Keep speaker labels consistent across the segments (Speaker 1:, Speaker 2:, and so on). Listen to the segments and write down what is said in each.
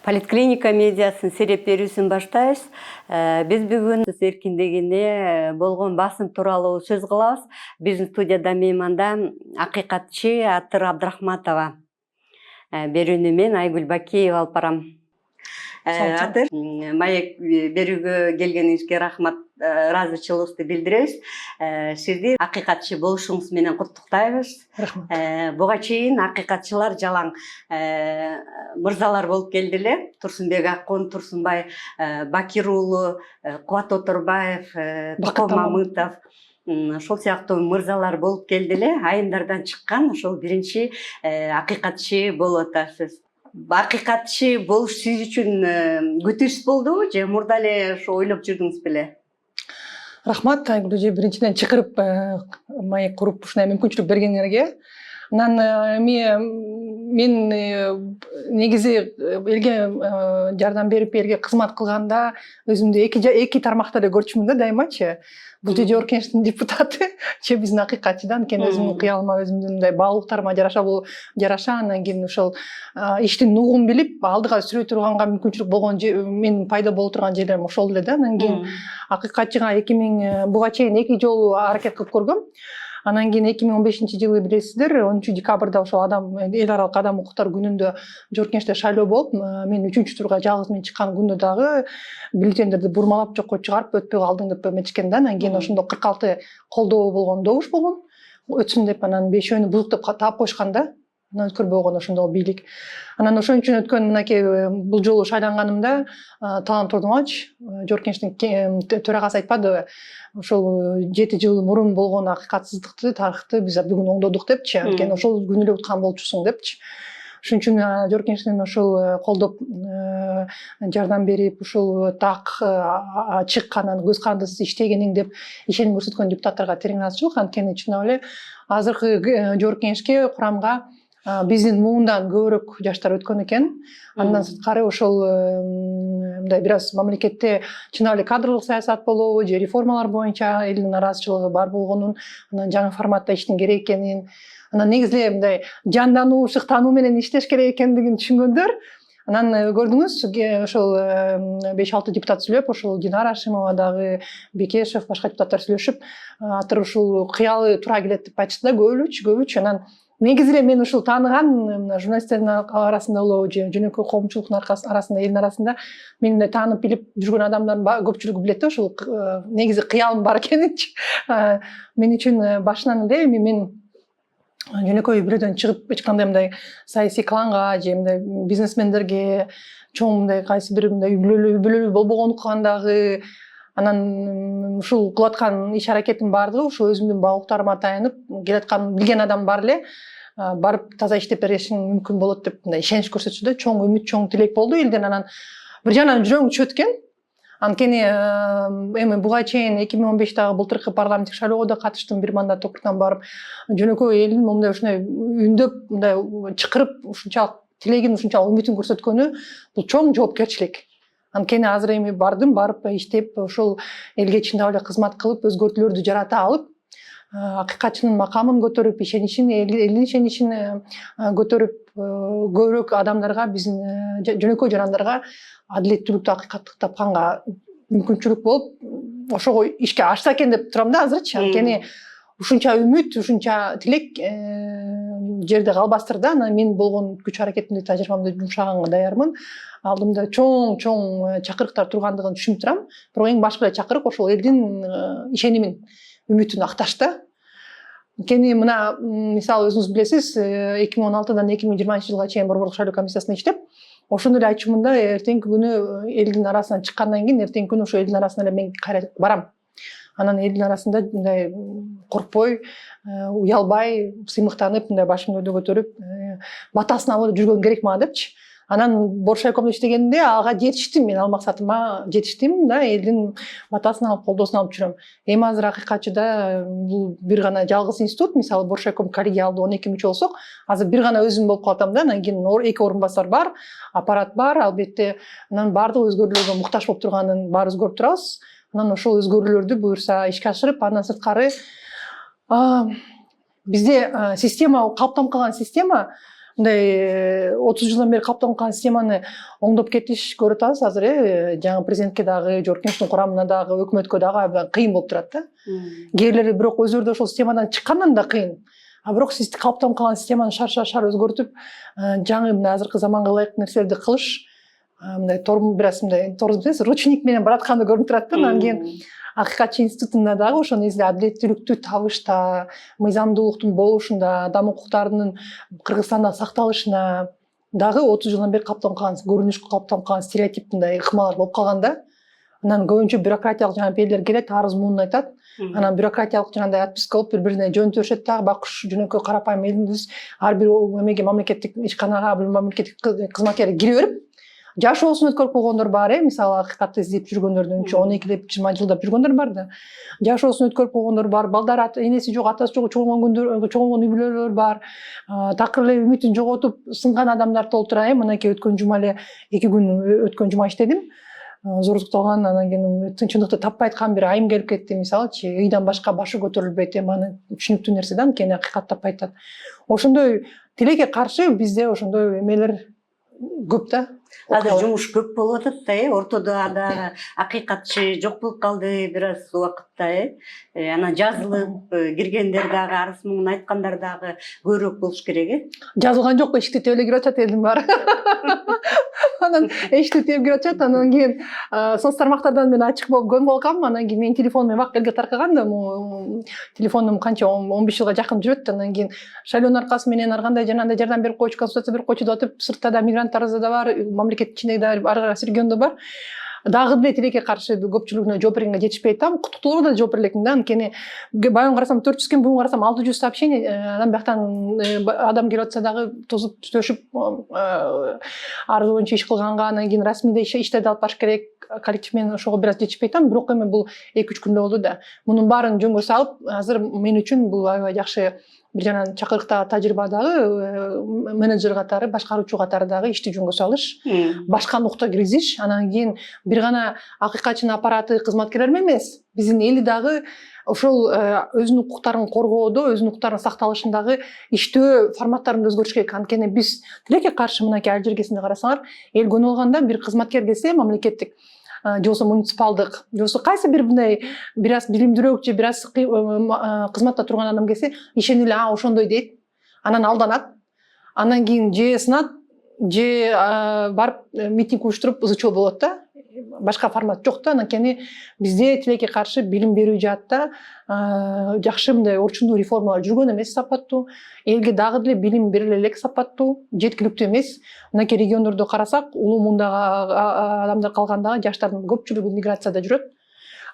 Speaker 1: Поликлиника медиасын сереп берүүсүн баштайбыз. Биз бүгүн сөз эркиндигине болгон басым тууралуу сөз кылабыз. Биздин студияда мейманда акыйкатчы Атыр Абдрахматова. Берүүнү мен Айгүл Бакиева алып барам. Атыр, маек берүүгө келгениңизге рахмат, ыраазычылыгыбызды билдиребиз. Сизди акыйкатчы болушуңуз менен куттуктайбыз.
Speaker 2: Рахмат.
Speaker 1: Буга чейин акыйкатчылар жалаң мырзалар болуп келди эле. Турсунбек Аккун, Турсунбай Бакир уулу, Кубат Оторбаев, Токо Мамытов, ошол сыяктуу мырзалар болуп келди эле. Айымдардан чыккан ошол биринчи акыйкатчы болуп атасыз. Акыйкатчы болуш сиз үчүн күтүүсүз болдубу же мурда эле ошо ойлоп жүрдүңүз беле?
Speaker 2: Рахмат Айгүл эже, биринчиден чакырып маек куруп ушундай мүмкүнчүлүк бергениңерге. Анан мен негизи элге жардам берип, элге кызмат кылганда өзүмдү эки тармакта эле көрчүмүн да дайымачы. Бул же Жогорку Кеңештин депутаты, же биздин акыйкатчыдан анткени өзүмдүн кыялыма, өзүмдүн мындай баалуулуктарыма жараша, анан кийин ошол иштин нугун билип, алдыга сүрөй турганга мүмкүнчүлүк болгон мен пайда боло турган жерлерим ошол эле да. Анан кийин акыйкатчыга буга чейин 2 жолу аракет кылып көргөм. Анан кийин 2015-жылы билесиздер, 10-декабрда ошол эл аралык адам укуктары күнүндө Жогорку Кеңеште шайлоо болуп, мен 3-турга жалгыз мен чыккан күндө дагы бюллетендерди бурмалап жокко чыгарып өтпөй калдың деп эметишкен да. Анан кийин ошондо 46 колдоо болгон, добуш болгон. Өтсүн деп анан 5-өөнү бузук деп таап коюшкан да. Анан өткөрбөй койгон ошондо бийлик. Анан ошон үчүн өткөн мынакей бул жолу шайланганымда Талант Турдунович, Жогорку Кеңештин төрагасы айтпадыбы, ошол 7 жыл мурун болгон акыйкатсыздыкты, тарыхты биз бүгүн оңдодук депчи, анткени ошол күнү эле уткан болчусуң депчи. Ошон үчүн Жогорку Кеңештен ошол колдоп жардам берип, ушул так ачык, анан көз карандысыз иштегениң деп ишеним көрсөткөн депутаттарга терең ыраазычылык. Анткени чындап эле азыркы Жогорку Кеңешке курамга биздин муундан көбүрөөк жаштар өткөн экен. Андан сырткары ошол мындай бир аз мамлекетте чындап эле кадрлык саясат болобу же реформалар боюнча элдин нараазычылыгы бар болгонун, анан жаңы форматта иштин керек экенин, анан негизи эле мындай жандануу, шыктануу менен иштеш керек экендигин түшүнгөндөр. Анан көрдүңүз, ошол 5-6 депутат сүйлөп, ошол Динара Ашимова дагы, Бекешев, башка депутаттар сүйлөшүп, Атыр ушул кыялы туура келет деп айтышты да, көбүчү. Анан негизи эле мен ушул тааныган журналисттердин арасында болобу же жөнөкөй коомчулуктун арасында, элдин арасында мени таанып билип жүргөн адамдардын көпчүлүгү билет да ошол негизи кыялым бар экенинчи. Мен үчүн башынан эле мен жөнөкөй бирөөдөн чыгып эч кандай мындай саясий кланга же мындай бизнесмендерге чоң мындай кайсы бир мындай үйлөлүү болбогондуктан дагы анан ушул кылаткан иш аракеттин баардыгы ошо өзүмдүн баалуулуктарыма таянып келатканын билген адам бар эле барып таза иштеп беришиң мүмкүн болот деп мындай ишенич көрсөтчү да. Чоң үмүт, чоң тилек болду элден. Анан бир жагынан жүрөгүм түшөт экен. Анткени эми буга чейин 2015-дагы былтыркы парламенттик шайлоого да катыштым, бир мандат округдан барып, жөнөкөй элдин момундай ушундай үндөп, мындай чакырып, ушунчалык тилегин, ушунчалык үмүтүн көрсөткөнү бул чоң жоопкерчилик. Анткени азыр эми барып иштеп, ошол элге чындап эле кызмат кылып, өзгөртүүлөрдү жарата алып, акыйкатчынын макамын көтөрүп, ишеничин, элдин ишеничин көтөрүп, көбүрөөк адамдарга, биздин жөнөкөй жарандарга адилеттүүлүктү, акыйкаттыкты тапканга мүмкүнчүлүк болуп, ошого ишке ашса экен деп турам да азырчы. Анткени ушунча үмүт, ушунча тилек жерде калбастыр да. Анан мен болгон күч аракетимди, тажрыйбамды жумшаганга даярмын. Алдымда чоң чакырыктар тургандыгын түшүнүп турам. Бирок эң башкы эле чакырык ошол элдин ишенимин, үмүтүн акташ да. Анткени мына мисалы өзүңүз билесиз, 2016-дан 2020-жылга чейин Борбордук шайлоо комиссиясында иштеп, ошондо эле айтчумун да, эртеңки күнү элдин арасынан чыккандан кийин эртеңки күнү ошо элдин арасына эле мен кайра барам. Анан элдин арасында мындай коркпой, уялбай, сыймыктанып, мындай башымды өйдө көтөрүп, батасын алып жүргөн керек мага депчи. Анан Боршайкомдо иштегенде ага жетиштим, мен ал максатыма жетиштим да, элдин батасын алып, колдоосун алып жүрөм. Эми азыр акыйкатчыда бул бир гана жалгыз институт, мисалы Боршайком коллегиалдуу 12 мүчө болсок, азыр бир гана өзүм болуп калатам да. Анан кийин 2 орун басар бар, аппарат бар, албетте анан баардык өзгөрүүлөргө муктаж болуп турганын баары өзгөрүп турабыз. Анан ошол өзгөрүүлөрдү буюрса ишке ашырып, андан сырткары бизде система, калыптанып калган система мындай 30 жылдан бери калыптанып калган системаны оңдоп кетиш көрүп атабыз азыр жаңы президентке дагы жогорку курамына дагы өкмөткө дагы абдан кыйын болуп турат да. Кээрлери бирок өздөрү да ошол системадан чыккандан да кыйын. А бирок сиз калыптанып калган системаны шар өзгөртүп, жаңы мына азыркы заманга ылайыктуу нерселерди кылыш, мындай бир аз мындай ручник менен бараткандай көрүнүп турат да. Анан кийин акыйкатчы институтунда дагы ошо негизи адилеттүүлүктү табышта, мыйзамдуулуктун болушунда, адам укуктарынын Кыргызстанда сакталышына дагы 30 жылдан бери калыптанып калган көрүнүш, калыптанып калган стереотип мындай ыкмалар болуп калган да. Анан көбүнчө бюрократиялык жаңа пелдер келет, арыз муун айтат. Анан бюрократиялык жаңандай отписка болуп бири-бирине жөнөтө беришет дагы, бакуш жөнөкөй карапайым элдин ар бир эмеге мамлекеттик ишканага, мамлекеттик кызматкер кире берип, жашоосун өткөрүп койгондор бар, мисалы акыйкатты издеп жүргөндөрдүн 12 20 жылдап жүргөндөр бар да. Жашоосун өткөрүп койгондор бар, балдары энеси жок, атасы жок, чогулгон үй бүлөлөр бар. Такыр эле үмүтүн жоготуп сынган адамдар толтура. Мынакей өткөн жума эле 2 күн өткөн жума иштедим. Зордукталган, анан кийин тынччылыкты таппай аткан бир айым келип кетти, мисалычы, ыйдан башка башы көтөрүлбөйт, аны түшүнүктүү нерсе да, анткени акыйкат таппай атат. Ошондой тилекке каршы бизде ошондой эмелер көп да.
Speaker 1: Азыр жумуш көп болуп атат да, ортодо дагы акыйкатчы жок болуп калды бир аз убакытта, анан жазылып киргендер дагы арыз муун айткандар дагы көбүрөөк болуш керек.
Speaker 2: Жазылган жок, эшикти тептеп эле кирип атат элдин баары. Анан эшикти тептеп кирип атат, анан кийин соц тармактардан мен ачык болуп көн болгам, анан кийин менин телефонум бак элге таркаган да, телефонум канча 15 жылга жакын жүрөт, анан кийин шайлоонун аркасы менен ар кандай жанагындай жардам берип койчу, консультация берип койчу деп атып, сыртта да мигранттарыбыз да бар, мамлекет ичинде да ар кайсы региондо бар. Дагы деле тилекке каршы көпчүлүгүнө жооп бергенге жетишпей атам, куттуктоого да жооп бере элекмин да, анткени баягы карасам 400 кен, бүгүн карасам 600 сообщение, анан бияктан адам келип атса дагы тозуп төшүп арыз боюнча иш кылганга, анан кийин расмийде иштерди алып барыш керек, коллектив менен ошого бир аз жетишпей атам, бирок эми бул 2-3 күндө болду да. Мунун баарын жөнгө салып, азыр мен үчүн бул аябай жакшы бир жанан чакырыктагы тажрыйбадагы менеджер катары, башкаруучу катары дагы ишти жөнгө салыш, башка нукта киргизиш, анан кийин бир гана акыйкатчынын аппараты кызматкерлер эмес, биздин эли дагы ошол өзүнүн укуктарын коргоодо, өзүнүн укуктарынын сакталышындагы иштөө форматтарын өзгөртүш керек. Анткени биз тилекке каршы мынакей ар жергесинде карасаңар, эл көнүп алганда бир кызматкер келсе, мамлекеттик же болбосо муниципалдык, же болбосо кайсы бир мындай бир аз билимдүүрөөк же бир аз кызматта турган адам келсе, ишенип эле ошондой дейт, анан алданат, анан кийин же сынат, же барып митинг уюштуруп ызы чуу болот да. Башка формат жок да, анткени бизде тилекке каршы билим берүү жаатта жакшы мындай орчундуу реформалар жүргөн эмес, сапаттуу, элге дагы деле билим бериле элек, сапаттуу, жеткиликтүү эмес. Мынакей региондордо карасак, улуу мундагы адамдар калгандагы жаштардын көпчүлүгү миграцияда жүрөт.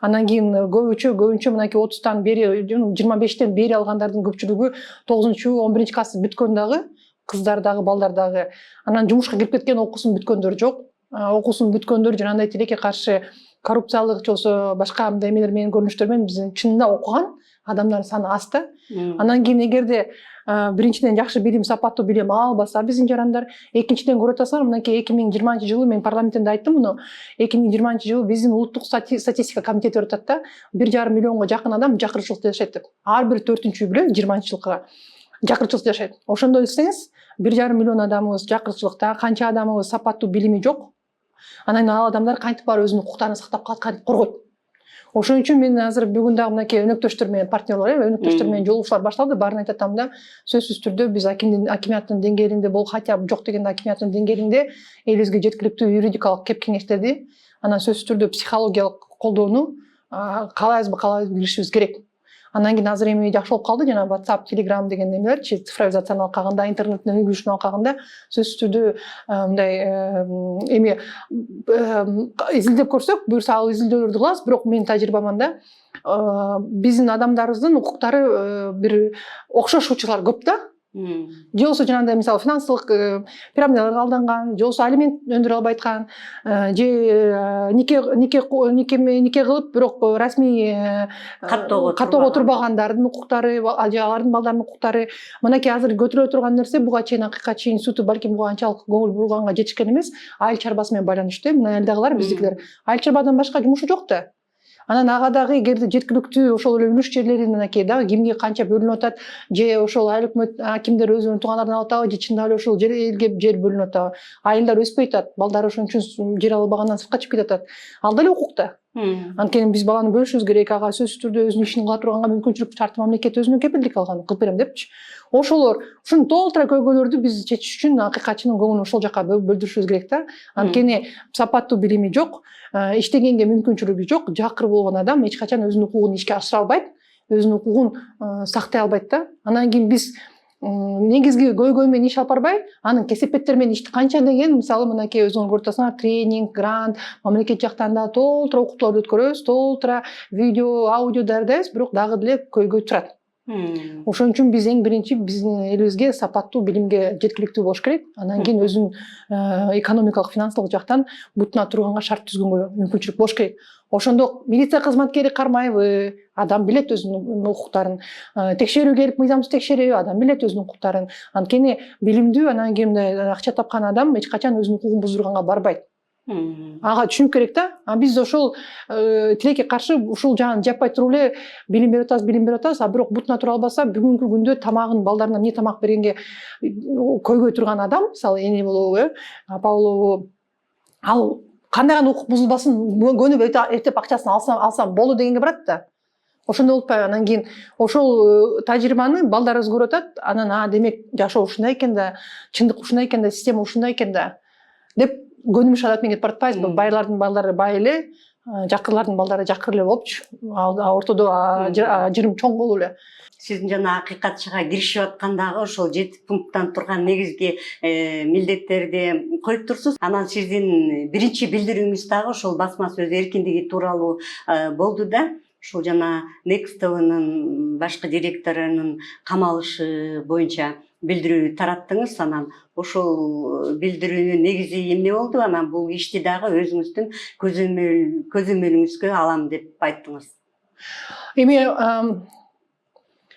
Speaker 2: Анан кийин көбүнчө мынакей 30тан бери, 25тен бери алгандардын көпчүлүгү 9-11 класс бүткөн дагы, кыздар дагы, балдар дагы. Анан жумушка кирип кеткен, окуусун бүткөндөр жок. Окуусун бүткөндөр жанагындай тилекке каршы коррупциялык же болбосо башка мындай эмелер менен көрүнүштөр менен биздин чынында окуган адамдардын саны аз да. Анан кийин эгерде биринчиден жакшы билим, сапаттуу билим ала албаса биздин жарандар, экинчиден көрүп атасыңар, мынакей 2020 жылы мен парламентте айттым муну, 2020 жылы биздин улуттук статистика комитети өтөт да, 1,5 миллионго жакын адам жакырчылыкта жашайт деп. Ар бир 4-үй бүлө 20 жылга жакырчылыкта жашайт. Ошондой десеңиз, 1,5 миллион адамыбыз жакырчылыкта, канча адамыбыз сапаттуу билими жок. Анан ал адамдар кантип барып өзүнүн укуктарын сактап калат, кантип коргойт. Ошон үчүн мен азыр бүгүн дагы мынакей өнөктөштөр менен, партнерлор, өнөктөштөр менен жолугушуулар башталды. Баарын айтып атам да, сөзсүз түрдө биз акиматтын деңгээлинде хотя бы жок дегенде акиматтын деңгээлинде элибизге жеткиликтүү юридикалык кеп кеңештерди, анан сөзсүз түрдө психологиялык колдоону каалайбызбы билишибиз керек. Анан кийин азыр эми жакшы болуп калды, жана WhatsApp, Telegram деген эмелерчи, цифровизацияны алкагында, интернеттин үлгүсүн алкагында сөзсүз түрдө мындай эми изилдеп көрсөк, буюрса ал изилдөөлөрдү кылабыз, бирок менин тажрыйбаман да, биздин адамдарыбыздын укуктары бир окшошуучулар көп да. Же болбосо жанагындай мисалы финансылык пирамидаларга алданган, же болбосо алимент өндүрө албайткан, же нике кылып, бирок расмий каттоого турбагандардын укуктары, же алардын балдарынын укуктары. Мынакей азыр көтөрүлө турган нерсе буга чейин акыйкатчы институту балким буга анчалык көңүл бурганга жетишкен эмес, айыл чарбасы менен байланыштуу. Мына элдагылар биздикилер айыл чарбадан башка жумушу жок да. Анан ага дагы эгерде жеткиликтүү ошол эле үлүш жерлерин мынакей дагы кимге канча бөлүнүп атат, же ошол айыл өкмөт акимдер өзүнүн туугандарынан алып атабы, же чындап эле ошол элге жер бөлүнүп атабы. Айылдар өспөй атат, балдары ошон үчүн жер албагандан сыртка чыгып кетип атат. Ал деле укукта. Анткени биз баланы бөлүшүбүз керек, ага сөзсүз түрдө өзүнүн ишин кыла турганга мүмкүнчүлүк шарттуу мамлекет өзүнө кепилдик алган, кылып берем депчи. Ошолор ушуну толтура көйгөйлөрдү биз чечиш үчүн акыйкатчынын көңүлүн ошол жака бөлдүрүшүбүз керек да. Анткени сапаттуу билими жок, иштегенге мүмкүнчүлүгү жок, жакыр болгон адам эч качан өзүнүн укугун ишке ашыра албайт, өзүнүн укугун сактай албайт да. Анан кийин биз негизги көйгөй менен иш алып барбай, анын кесепеттери менен ишти канча деген, мисалы мынакей өзүңөр көрүп атасыңар, тренинг, грант, мамлекет жактан да толтура окутууларды өткөрөбүз, толтура видео, аудио даярдайбыз, бирок дагы деле көйгөй турат. Ошон үчүн биз эң биринчи биздин элибизге сапаттуу билимге жеткиликтүү болуш керек. Анан кийин өзүнүн экономикалык, финансылык жактан бутуна турганга шарт түзгөнгө мүмкүнчүлүк болуш керек. Ошондо милиция кызматкери кармайбы, адам билет өзүнүн укуктарын. Текшерүү келип мыйзамсыз текшереби, адам билет өзүнүн укуктарын. Анткени билимдүү, анан кийин акча тапкан адам эч качан өзүнүн укугун буздурганга барбайт. Ага түшүнүп керек да. Биз ошол тилекке каршы ушул жаан жаппай туруп эле билим берип атабыз, а бирок бутуна тура албаса, бүгүнкү күндө тамагын балдарына эмне тамак бергенге көйгөй турган адам, мисалы эне болобу, апа болобу, ал кандай гана укук бузулбасын, көнүп эптеп акчасын алсам болду дегенге барат да. Ошондой болуппайбы? Анан кийин ошол тажрыйбаны балдарыбыз көрүп атат, анан демек жашоо ушундай экен да, чындык ушундай экен да, система ушундай экен да деп көнүмүш адат менен кетип баратпайбызбы? Байлардын балдары бай эле, жакырлардын балдары жакыр эле болупчу. Ортодо ажырым чоң болуп эле.
Speaker 1: Сиздин жана акыйкатчыга киришип аткандагы ошол 7 пункттан турган негизги милдеттерди коюп турсуз. Анан сиздин биринчи билдирүүңүз дагы ошол басма сөз эркиндиги тууралуу болду да. Ушул жана Next TV'нын башкы директорунун камалышы боюнча билдирүү тараттыңыз. Анан ошол билдирүүнүн негизи эмне болду? Анан бул ишти дагы өзүңүздүн көзөмөлүңүзгө алам деп айттыңыз.
Speaker 2: Эми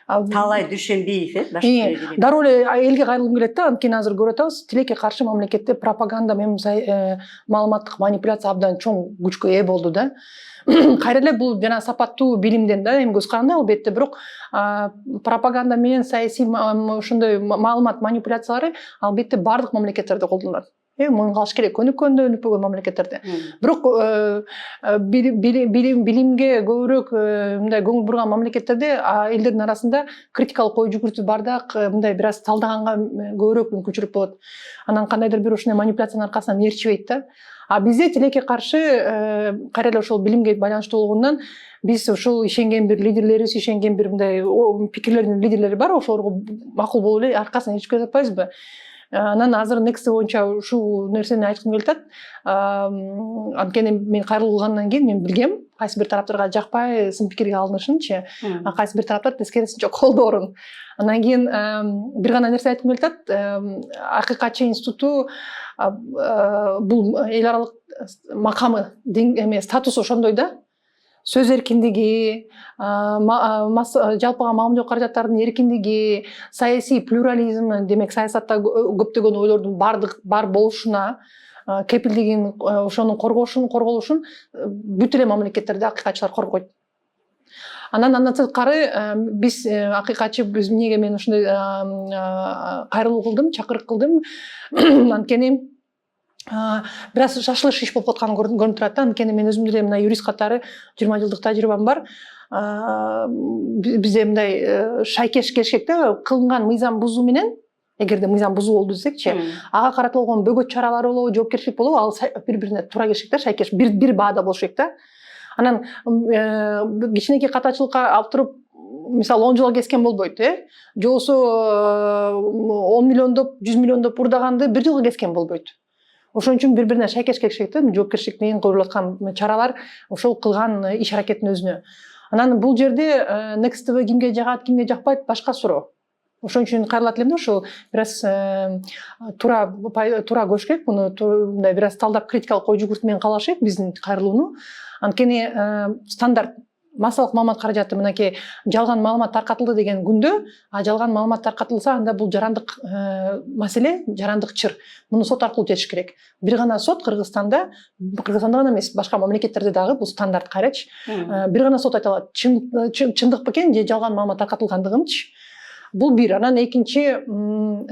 Speaker 1: Талай Дүйшөнбиев, башкы
Speaker 2: дароо эле элге кайрылгым келет да. Анткени азыр көрүп атабыз, тилекке каршы мамлекетте пропаганда менен маалыматтык манипуляция абдан чоң күчкө ээ болду да. Кайра эле бул жана сапаттуу билимден да эми көз каранды албетте, бирок пропаганда менен саясий ошондой маалымат манипуляциялары албетте бардык мамлекеттерде колдонулат. Мойнго алыш керек, өнүккөндө өнүкпөгөн мамлекеттерде. Бирок билимге көбүрөөк мындай көңүл бурган мамлекеттерде элдердин арасында критикалык ой жүгүртүү бардак, мындай бир аз талдаганга көбүрөөк мүмкүнчүлүк болот. Анан кандайдыр бир ушундай манипуляциянын аркасынан ээрчибейт да. А бизде тилекке каршы кайра эле ошол билимге байланыштуу болгондон биз ошол ишенген бир лидерлерибиз, ишенген бир мындай пикирлердин лидерлери бар, ошолорго макул болуп эле аркасынан ээрчип келе атпайбызбы? Анан азыр Next боюнча ушул нерсени айткым келип атат. Анткени мен кайрылгандан кийин мен билгем, кайсы бир тараптарга жакпай сын пикирге алынышынчы, кайсы бир тараптар тескерисинче колдоорун. Анан кийин бир гана нерсе айткым келип атат. Акыйкатчы институту бул эл аралык макамы, статусу ошондой да. Сөз эркиндиги, жалпыга маамиле каражаттардын эркиндиги, саясий плюрализм, демек саясатта көптөгөн ойлордун бар болушуна кепилдигин, ошонун корголушун бүт эле мамлекеттерде акыйкатчылар коргойт. Андан сырткары биз акыйкатчы, биз эмнеге мен ушундай кайрылуу кылдым, чакырык кылдым? Анткени бир аз шашылыш иш болуп атканы көрүнүп турат да. Анткени мен өзүм деле мына юрист катары 20 жылдык тажрыйбам бар. Бизде мындай шайкеш келишек да, кылынган мыйзам бузуу менен, эгерде мыйзам бузуу болду десекчи, ага каратылган бөгөт чаралар болобу, жоопкерчилик болобу, ал бири-бирине туура келишек да, шайкеш бир баада болуш керек да. Анан кичинекей катачылыкка алып туруп, мисалы 10 жылга kesкен болбойт, же болбосо 10 миллиондоп, 100 миллиондоп урдаганды 1 жылга kesкен болбойт. Ошон үчүн бири-бирине шайкеш келишек да, жоопкерчилик менен көрүлүп аткан чаралар ошол кылган иш аракеттин өзүнө. Анан бул жерде Next TV кимге жагат, кимге жакпайт башка суроо. Ошон үчүн кайрылат элем да, ошол бир аз туура көрүш керек, муну мындай бир аз талдап критикалык ой жүгүртүү менен каалаш керек биздин кайрылууну. Анткени стандарт массалык маалымат каражаты мынакей жалган маалымат таркатылды деген күндө, жалган маалымат таркатылса анда бул жарандык маселе, жарандык чыр. Муну сот аркылуу чечиш керек. Бир гана сот Кыргызстанда гана эмес, башка мамлекеттерде дагы бул стандарт кайрачы. Бир гана сот айта алат, чындык бекен же жалган маалымат таркатылгандыгынчы. Бул бир. Анан экинчи,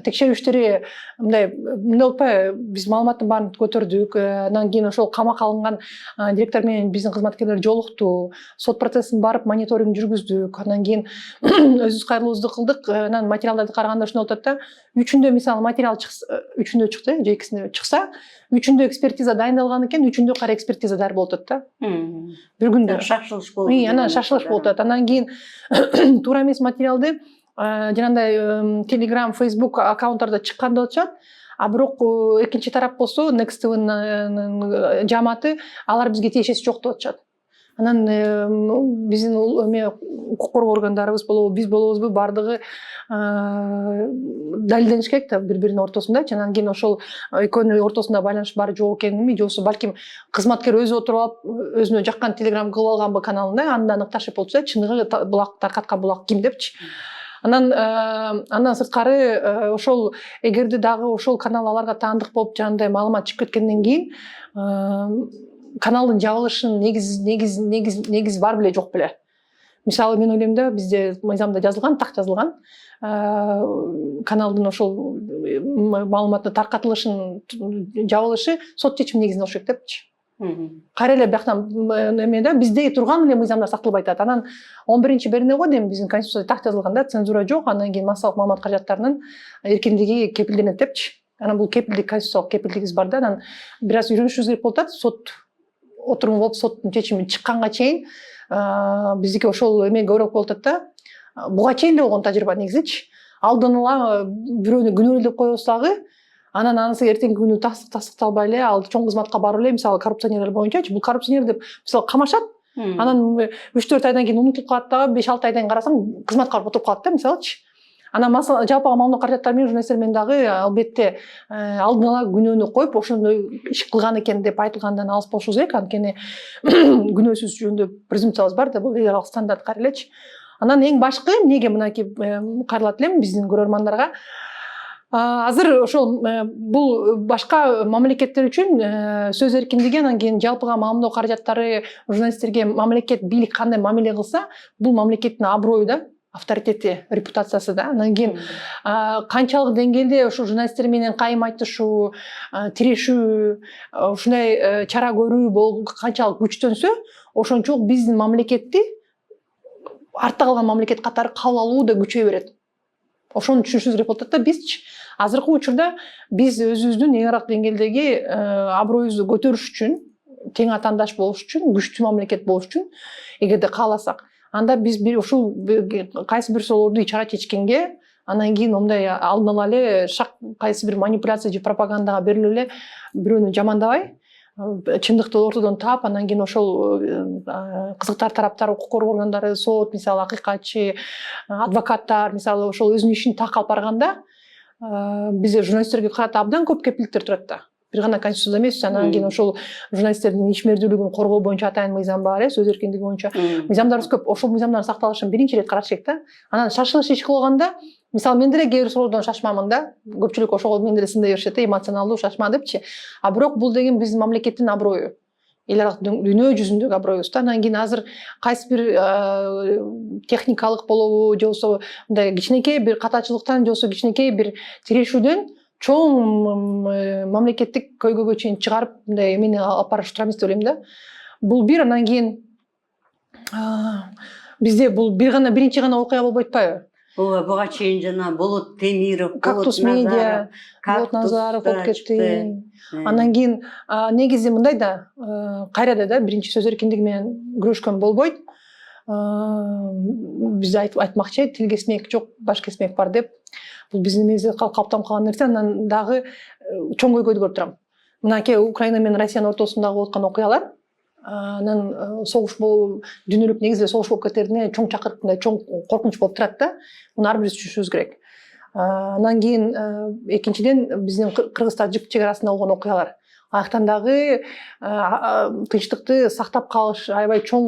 Speaker 2: текшерүү иштери мындай болупайбы, биз маалыматтын баарын көтөрдүк. Анан кийин ошол камакка алынган директор менен биздин кызматкерлер жолукту. Сот процессин барып мониторинг жүргүздүк. Анан кийин өзүбүз кайрылуубузду кылдык. Анан материалдарды караганда ошондой болот да, үчүндө мисалы материал чыкса, үчүндө чыкты, же экисинде чыкса, үчүндө экспертиза дайындалган экен, үчүндө кайра экспертиза даяр болуп атат да. Бир күндө шашылыш болуп. Анан шашылыш болуп атат. Анан кийин туура эмес материалды жанагындай Telegram, Facebook аккаунттарда чыккан деп атышат. А бирок экинчи тарап болсо Next TV'нын жамааты алар бизге тиешеси жок деп атышат. Анан биздин укук коргоо органдарыбыз болобу, биз болобузбу, бардыгы далилдениш керек да бири-биринин ортосундачы. Анан кийин ошол экөөнүн ортосунда байланыш бар жок экенинби, же болбосо балким кызматкер өзү отуруп алып, өзүнө жаккан Telegram кылып алганбы каналында, анда аныкташып болчу да, чыныгы булак таркаткан булак ким депчи. Андан сырткары ошол эгерде дагы ошол канал аларга таандык болуп жанагындай маалымат чыгып кеткенден кийин каналдын жабылышынын негизи бар беле жок беле. Мисалы мен ойлойм да, бизде мыйзамда жазылган, так жазылган, каналдын ошол маалыматы таркатылышынын жабылышы сот чечими негизинде болуш керек депчи. Кайра эле бияктан эмеде бизде турган эле мыйзамдар сакталбай атат. Анан 11-берине го дейм, биздин конституцияда так жазылган да, цензура жок. Андан кийин массалык маалымат каражаттарынын эркиндиги кепилденет депчи. Анан бул кепилдик, конституциялык кепилдигибиз бар да. Анан бир аз үйрөнүшүбүз керек болуп атат. Сот отуруму болуп, соттун чечими чыкканга чейин биздики ошол эме көбүрөөк болуп атат да. Буга чейин да болгон тажрыйба негизичи. Алдын ала бирөөнү күнөөлүү деп коебуз дагы. Анан анысы эртеңки күнү тастыкталбай эле, ал чоң кызматка барып эле, мисалы коррупционерлер боюнчачы, бул коррупционер деп мисалы камашат. Анан 3-4 айдан кийин унутулуп калат дагы, 5-6 айдан карасаң кызматка барып отуруп калат да, мисалычы. Анан жалпы маалымат каражаттар менен журналисттер менен дагы албетте алдын ала күнөөнү коюп, ошондой иш кылган экен деп айтылгандан алыс болушубуз керек. Анткени күнөөсүз жөнүндө презумпциябыз бар да, бул легалдык стандарт кайра элечи. Анан эң башкы эмнеге мынакей кайрылат элем биздин көрөрмандарга, азыр ошол бул башка мамлекеттер үчүн сөз эркиндиги, анан кийин жалпыга маамилоо каражаттары, журналисттерге мамлекет, бийлик кандай мамиле кылса, бул мамлекеттин аброю да, авторитети, репутациясы да. Анан кийин канчалык деңгээлде ошол журналисттер менен кайым айтышуу, тирешүү, ушундай чара көрүү канчалык күчтөнсө, ошончолук биздин мамлекетти артта калган мамлекет катары кабыл алуу да күчөй берет. Ошону түшүнүшүбүз керек болуп атат да. Бизчи азыркы учурда биз өзүбүздүн эң арак деңгээлдеги аброюбузду көтөрүш үчүн, тең атаандаш болуш үчүн, күчтүү мамлекет болуш үчүн, эгерде кааласак, анда биз ушул кайсы бир соолорду ичара чечкенге, анан кийин мындай алдын ала эле кайсы бир манипуляция же пропагандага берилип эле бирөөнү жамандабай, чындыкты ортодон таап, анан кийин ошол кызыктар тараптар, укук коргоо органдары, сот, мисалы акыйкатчы, адвокаттар, мисалы ошол өзүнүн ишин так алып барганда, бизде журналисттерге карата абдан көп кепилдиктер турат да. Бир гана конституцияда эмес, анан кийин ошол журналисттердин ишмердүүлүгүн коргоо боюнча атайын мыйзам бар, сөз эркиндиги боюнча мыйзамдарыбыз көп. Ошол мыйзамдардын сакталышын биринчи ирет караш керек да. Анан шашылыш иш кылганда, мисалы мен деле кээ бир суроолордон шашмамын да. Көпчүлүк ошого мен деле сындай беришет, эмоционалдуу шашма депчи. А бирок бул деген биздин мамлекеттин аброю. Эл аралык дүйнө жүзүндөгү аброюбуз да. Анан кийин азыр кайсы бир техникалык болобу, же болбосо мындай кичинекей бир катачылыктан, же болбосо кичинекей бир тирешүүдөн чоң мамлекеттик көйгөйгө чейин чыгарып, мындай эмени алып барыш тура эмес деп ойлойм да. Бул бир. Анан кийин бизде бул биринчи гана окуя болбойт атпайбы?
Speaker 1: Буга чейин жана Болот Темиров,
Speaker 2: Кактус Медиа, Болот Назаров болуп кетти. Анан кийин негизи мындай да, кайрада да биринчи сөз эркиндиги менен күрөшкөн болбойт. Биз айтмакчы, тил кесмек жок, баш кесмек бар деп. Бул биздин эмебизде калыптанып калган нерсе. Анан дагы чоң көйгөйдү көрүп турам. Мынакей Украина менен Россиянын ортосундагы болуп аткан окуялар, анан согуш болуп, дүйнөлүк негизде согуш болуп кетерине чоң чакырып, мындай чоң коркунуч болуп турат да. Муну ар бирибиз түшүнүшүбүз керек. Анан кийин экинчиден биздин Кыргыз-Тажик чек арасында болгон окуялар. Аяктан дагы тынчтыкты сактап калыш аябай чоң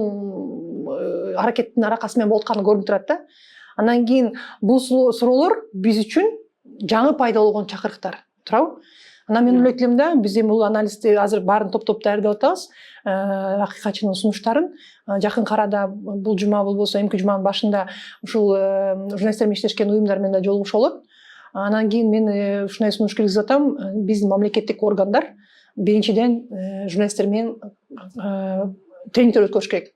Speaker 2: аракеттин аракасы менен болуп атканы көрүнүп турат да. Андан кийин бул суроолор биз үчүн жаңы пайда болгон чакырыктар туурабы. Анан мен ойлойт элем да, биз эми бул анализди азыр баарын топтоп даярдап атабыз. Акыйкатчынын сунуштарын жакын арада бул жума болбосо эмки жуманын башында ушул журналисттер менен иштешкен уюмдар менен да жолугушуу болот. Анан кийин мен ушундай сунуш киргизип атам. Биздин мамлекеттик органдар биринчиден журналисттер менен тренингдер өткөрүш керек.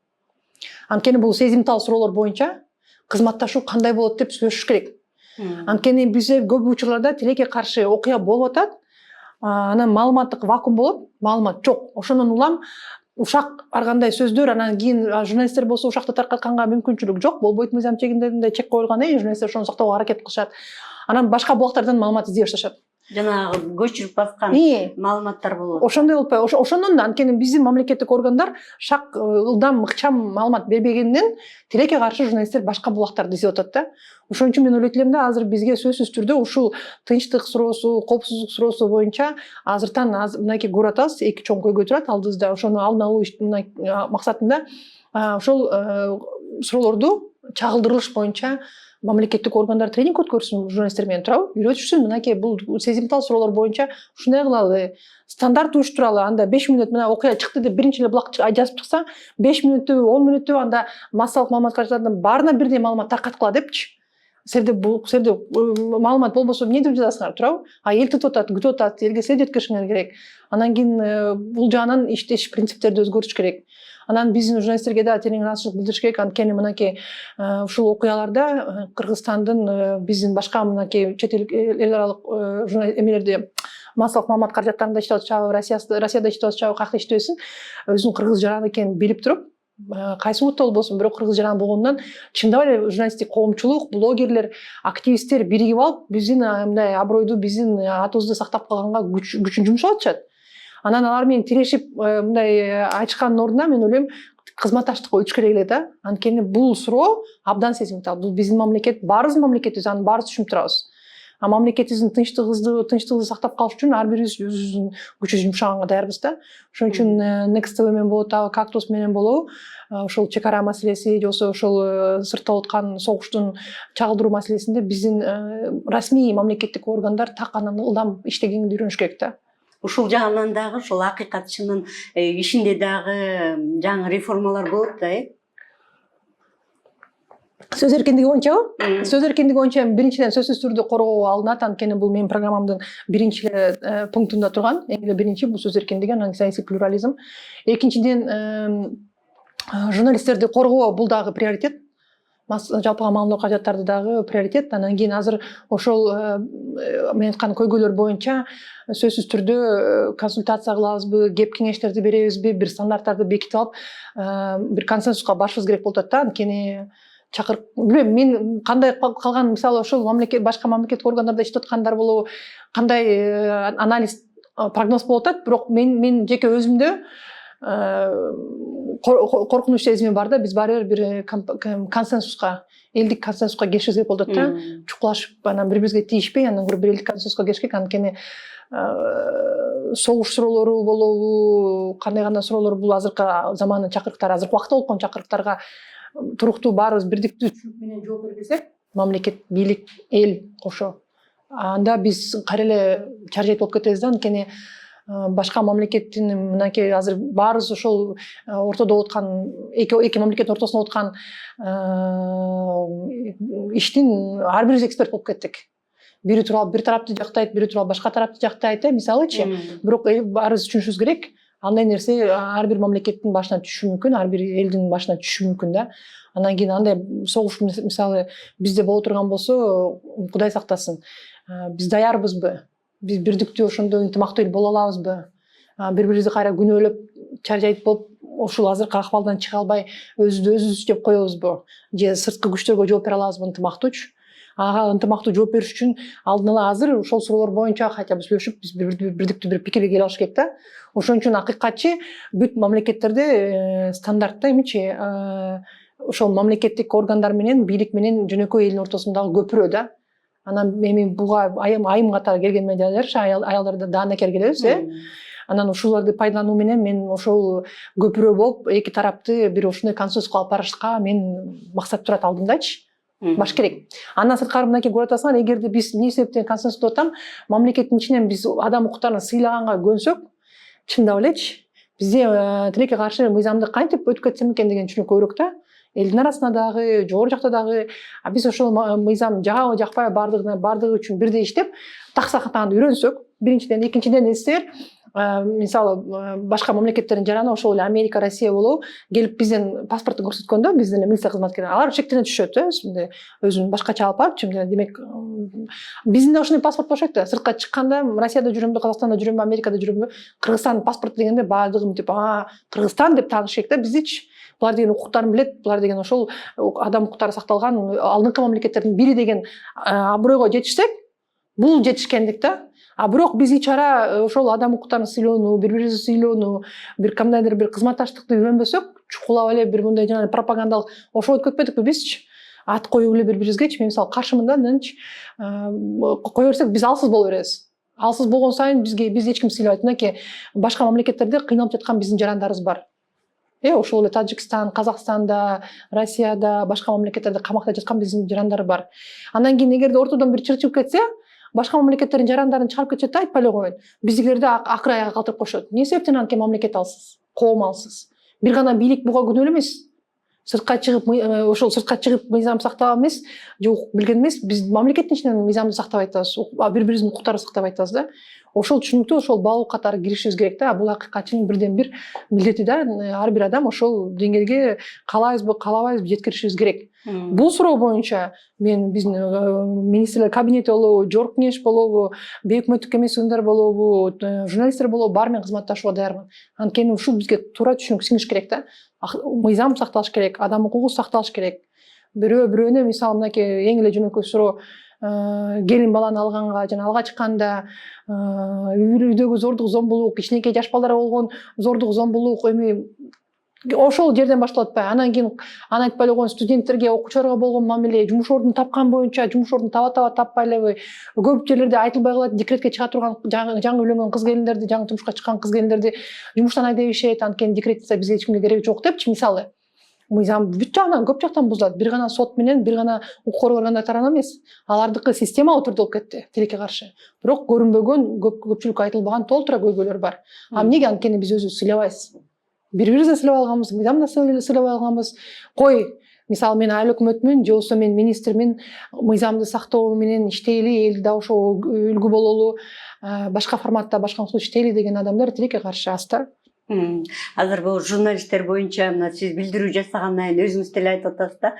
Speaker 2: Анткени бул сезимтал суроолор боюнча кызматташуу кандай болот деп сүйлөшүш керек. Анткени бизде көп учурларда тилекке каршы окуя болуп атат. Анан маалыматтык вакуум болот, маалымат жок. Ошондон улам ушак ар кандай сөздөр, анан кийин журналисттер болсо ушакты таркатканга мүмкүнчүлүк жок, болбойт мыйзам чегинде чек коюлган, журналисттер ошону сактоого аракет кылышат. Анан башка булактардан маалымат издей башташат.
Speaker 1: Жанагы көчүрүп баскан маалыматтар болот.
Speaker 2: Ошондой болуп атпайбы? Ошондон да анткени биздин мамлекеттик органдар шак ылдам ыкчам маалымат бербегенден тилекке каршы журналисттер башка булактарды издеп атат да. Ошон үчүн мен ойлойт элем да, азыр бизге сөзсүз түрдө ушул тынчтык суроосу, коопсуздук суроосу боюнча азыртан мынакей көрүп атабыз, эки чоң көйгөй турат алдыбызда. Ошону алдын алуу максатында ошол суроолорду чагылдырылыш боюнча мамлекеттик органдар тренинг өткөрсүн журналисттер менен туурабы, үйрөтүшсүн. Мынакей бул сезимтал суроолор боюнча ушундай кылалы, стандарт уюштуралы, анда 5 мүнөт мына окуя чыкты деп биринчи эле булак жазып чыкса, 5 мүнөттө, 10 мүнөттө анда массалык маалымат каражаттарынан баарына бирдей маалымат таркаткыла депчи. Силерде маалымат болбосо эмне деп жазасыңар, туурабы? Эл тутуп атат, күтүп атат, элге силер жеткиришиңер керек. Анан кийин бул жагынан иштеш принциптерди өзгөртүш керек. Анан биздин журналисттерге да терең ыраазычылык билдириш керек. Анткени мынакей ушул окуяларда Кыргызстандын биздин башка мынакей чет эл аралык эмелерде массалык маалымат каражаттарында иштеп атышабы, Россияда иштеп атышабы, каякта иштебесин, өзүнүн кыргыз жараны экенин билип туруп, кайсы мутта болбосун, бирок кыргыз жаран болгондон чындап эле журналисттик коомчулук, блогерлер, активисттер биригип алып, биздин мындай абройду, биздин атыбызды сактап калганга күчүн жумшап атышат. Анан алар менен тирешип мындай айтышкандын ордуна мен ойлойм кызматташтыкка өтүш керек эле да. Анткени бул суроо абдан сезимтал. Бул биздин мамлекет, баарыбыздын мамлекетибиз, анын баарыбыз түшүнүп турабыз. Мамлекетибиздин тынчтыгыбызды сактап калыш үчүн ар бирибиз өзүбүздүн күчүбүздү жумшаганга даярбыз да. Ошон үчүн Next TV менен болобу, Кактус менен болобу, ошол чек ара маселеси, же болбосо ошол сыртта болуп аткан согуштун чагылдыруу маселесинде биздин расмий мамлекеттик органдар так анан ылдам иштегенди үйрөнүш керек да.
Speaker 1: Ушул жагынан дагы ушул акыйкатчынын ишинде дагы жаңы реформалар болот да,
Speaker 2: Сөз эркиндиги боюнчабы? Сөз эркиндиги боюнча биринчиден сөзсүз түрдө коргоо алынат, анткени бул менин программамдын биринчи пунктунда турган. Эң эле биринчи бул сөз эркиндиги, анан саясий плюрализм. Экинчиден журналисттерди коргоо бул дагы приоритет. Жалпыга маалыматтоо каражаттарды дагы приоритет. Анан кийин азыр ошол мен айткан көйгөйлөр боюнча сөзсүз түрдө консультация кылабызбы, кеп кеңештерди беребизби, бир стандарттарды бекитип алып, бир консенсуска барышыбыз керек болуп атат да. Анткени чакырып, билбейм, мен кандай калган, мисалы ошол мамлекет, башка мамлекеттик органдарда иштеп аткандар болобу, кандай анализ, прогноз болуп атат, бирок мен жеке өзүмдө коркунуч сезими бар да. Биз баары бир консенсуска, элдик консенсуска келишибиз керек болуп атат да. Чукулашып, анан бири-бирибизге тийишпей, анан бир элдик консенсуска келиш керек. Анткени согуш суроолору болобу, кандай суроолор бул азыркы замандын чакырыктары, азыркы убакта болгон чакырыктарга туруктуу баарыбыз бирдиктүү менен жооп бербесек, мамлекет, бийлик, эл кошо, анда биз кайра эле чаржайт болуп кетебиз да. Анткени башка мамлекеттин мынакей азыр баарыбыз ошол ортодо болуп аткан, эки мамлекеттин ортосунда болуп аткан иштин ар бирибиз эксперт болуп кеттик. Бири туруп бир тарапты жактайт, бири туруп башка тарапты жактайт, мисалычы. Бирок баарыбыз түшүнүшүбүз керек. Андай нерсе ар бир мамлекеттин башына түшүшү мүмкүн, ар бир элдин башына түшүшү мүмкүн да. Анан кийин андай согуш мисалы бизде боло турган болсо, Кудай сактасын, биз даярбызбы? Биз бирдиктүү ошондой ынтымактуу эл боло алабызбы? Бири-бирибизди кайра күнөөлөп, чаржайт болуп, ушул азыркы акыбалдан чыга албай өзүбүз деп коебузбу? Же сырткы күчтөргө жооп бере алабызбы ынтымактуучу? Ага ынтымактуу жооп бериш үчүн алдын ала азыр ошол суроолор боюнча хотя бы сүйлөшүп, биз бирдиктүү бир пикирге келип алыш керек да. Ошон үчүн акыйкатчы бүт мамлекеттерде стандартта эмичи ошол мамлекеттик органдар менен, бийлик менен жөнөкөй элдин ортосундагы көпүрө да. Анан эми буга айым катары келген менен аялдар да даанакер келебиз, Анан ушуларды пайдалануу менен мен ошол көпүрө болуп эки тарапты бир ушундай консенсуска алып барышка мен максат турат алдымдачы. Баш керек. Андан сырткары мынакей көрүп атасыңар, эгерде биз эмне себептен консенсус деп атам, мамлекеттин ичинен биз адам укуктарын сыйлаганга көнсөк, чындап элечи, бизде тилекке каршы мыйзамды кантип өтүп кетсем экен деген түшүнүк көбүрөөк да. Элдин арасында дагы, жогору жакта дагы биз ошол мыйзам жагабы жакпайбы бардыгы үчүн бирдей иштеп, таксакатаганда үйрөнсөк, биринчиден, экинчиден эсер мисалы башка мамлекеттердин жараны ошол эле Америка, Россия болобу, келип бизден паспортун көрсөткөндө биздин милиция кызматкерлери алар шектене түшөт, өзүн башкача алып барып, демек биздин да ошондой паспорт болушат да. Сыртка чыкканда Россияда жүрөмбү, Казакстанда жүрөмбү, Америкада жүрөмбү, Кыргызстандын паспорту дегенде баардыгы мынтип Кыргызстан деп тааныш керек да биздичи. Булар деген укуктарын билет, булар деген ошол адам укуктары сакталган алдыңкы мамлекеттердин бири деген абройго жетишсек, бул жетишкендик да. Бирок биз ичара ошол адам укуктарын сыйлоону, бири-бирибизди сыйлоону, бир кандайдыр бир кызматташтыкты үйрөнбөсөк, чукулап эле бир мындай жана пропагандалык ошо өткөтпөдүкпү бизчи? Ат коюп эле бири-бирибизгечи, мен мисалы каршымын да, мындайчы кое берсек биз алсыз боло беребиз. Алсыз болгон сайын биз эч ким сыйлабайт. Мынакей башка мамлекеттерде кыйналып жаткан биздин жарандарыбыз бар. Ошол эле Тажикстан, Казакстанда, Россияда, башка мамлекеттерде камакта жаткан биздин жарандар бар. Андан кийин эгерде ортодон бир чыр чыгып кетсе, башка мамлекеттердин жарандарын чыгарып кетишет да, айтпай эле коеюн. Биздикилерди акыр аяга калтырып коюшат. Эмне себептен анткени мамлекет алсыз, коом алсыз. Бир гана бийлик буга күнөөлүү эмес. Сыртка чыгып мыйзам сактап эмес, жок билген эмес, биз мамлекеттин ичинен мыйзамды сактабай атабыз, бири-бирибиздин укуктарды сактабай атабыз да. Ошол түшүнүктүү, ошол баалуу катары киришибиз керек да. Бул акыйкатчынын бирден бир милдети да. Ар бир адам ошол деңгээлге каалайбызбы, каалабайбызбы жеткиришибиз керек. Бул суроо боюнча мен биздин министрлер кабинети болобу, жогорку кеңеш болобу, бейөкмөттүк эмес уюмдар болобу, журналисттер болобу, баары менен кызматташууга даярмын. Анткени ушул бизге туура түшүнүк сиңиш керек да. Мыйзам сакталыш керек, адам укугу сакталыш керек. Бирөөнө мисалы мынакей эң эле жөнөкөй суроо, келин баланы алганга жана алга чыкканда үйдөгү зордук зомбулук, кичинекей жаш балдарга болгон зордук зомбулук ошол жерден башталат атпайбы? Анан кийин аны айтпай эле коюн, студенттерге, окуучуларга болгон мамиле, жумуш ордун тапкан боюнча жумуш ордун таппай элеби? Көп жерлерде айтылбай калат, декретке чыга турган жаңы үйлөнгөн кыз келиндерди, жаңы турмушка чыккан кыз келиндерди жумуштан айдап ийишет, анткени декретте бизге эч кимге кереги жок депчи, мисалы. Мыйзам бүт жагынан көп жактан бузулат. Бир гана сот менен, бир гана укук коргоо органдары тарабынан эмес. Алардыкы системалуу түрдө болуп кетти, тилекке каршы. Бирок көрүнбөгөн, көпчүлүккө айтылбаган толтура көйгөйлөр бар. Эмнеге? Анткени биз өзүбүз сыйлабайбыз. Бири-бирибизди сыйлабай алганбыз, мыйзамды сыйлабай алганбыз. Мисалы мен айыл өкмөтмүн, же болбосо мен министрмин, мыйзамды сактоо менен иштейли, элди да ошо үлгү бололу, башка форматта, башка уксус иштейли деген адамдар тилекке каршы аз да.
Speaker 1: Азыр бул журналисттер боюнча мына сиз билдирүү жасагандан кийин өзүңүз деле айтып атасыз да,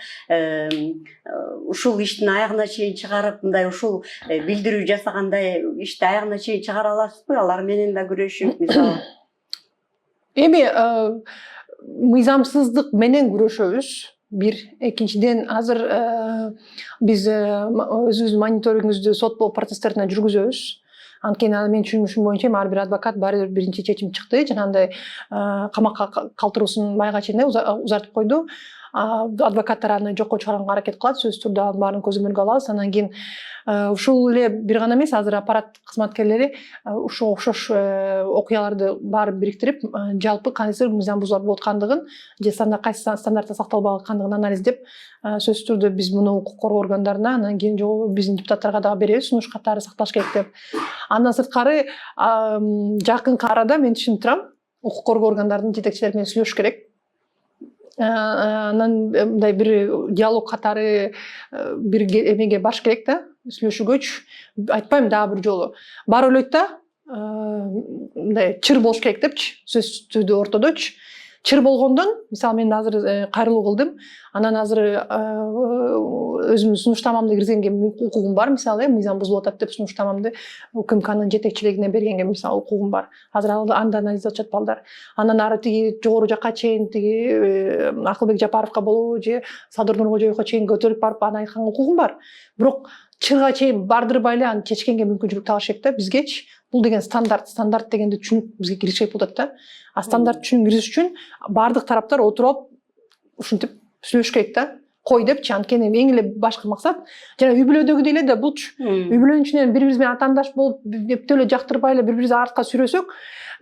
Speaker 1: ушул иштин аягына чейин чыгарып, мындай ушул билдирүү жасагандай ишти аягына чейин чыгара аласызбы? Алар менен да күрөшүп, мисалы.
Speaker 2: Эми мыйзамсыздык менен күрөшөбүз. Бир, экинчиден азыр биз өзүбүздүн мониторингибизди сот процесстерине жүргүзөбүз. Анткени менин түшүнүшүм боюнча ар бир адвокат баары биринчи чечим чыкты, жанагындай камакка калтыруусун майга чейин узартып койду. Адвокаттар аны жокко чыгарганга аракет кылат, сөзсүз түрдө анын баарын көзөмөлгө алабыз. Андан кийин ушул эле бир гана эмес, азыр аппарат кызматкерлери ушул окшош окуяларды баары бириктирип, жалпы кайсы мыйзам бузулуп болуп аткандыгын же кайсы стандартта сакталбай аткандыгын анализдеп, сөзсүз түрдө биз муну укук коргоо органдарына, андан кийин биздин депутаттарга дагы беребиз, сунуш катары сакталыш керек деп. Андан сырткары жакынкы арада мен түшүнүп турам, укук коргоо органдарынын жетекчилери менен сүйлөшүш керек. Анан мындай бир диалог катары бир эмеге баш керек да, сүйлөшүүгөчү. Айтпайм дагы бир жолу. Бар ойлойт да, мындай чыр болуш керек депчи, сөзсүз түрдө ортодочу. Чыр болгондон, мисалы мен азыр кайрылуу кылдым, анан азыр өзүмдүн сунуштамамды киргизгенге укугум бар, мисалы, мыйзам бузулуп атат деп сунуштамамды УКМКнын жетекчилигине бергенге мисалы укугум бар. Азыр анда анализ атышат балдар. Андан ары тиги жогору жакка чейин тиги Акылбек Жапаровго болобу же Садыр Нуркожоевго чейин көтөрүлүп барып аны айтканга укугум бар. Бирок чырга чейин бардырбай эле аны чечкенге мүмкүнчүлүк табыш керек да бизгечи. Бул деген стандарт дегенди түшүнүп бизге кириш керек болот да. Стандарт түшүнүп кириш үчүн бардык тараптар отуруп ушинтип сүйлөшүш керек да. кой депчи. Анткени эң эле башкы максат жана үй бүлөдөгүдөй эле да булчу. Үй бүлөнүн ичинен бири бириз менен атаандаш болуп, эптеп эле жактырбай эле бири бирибизди артка сүрөсөк,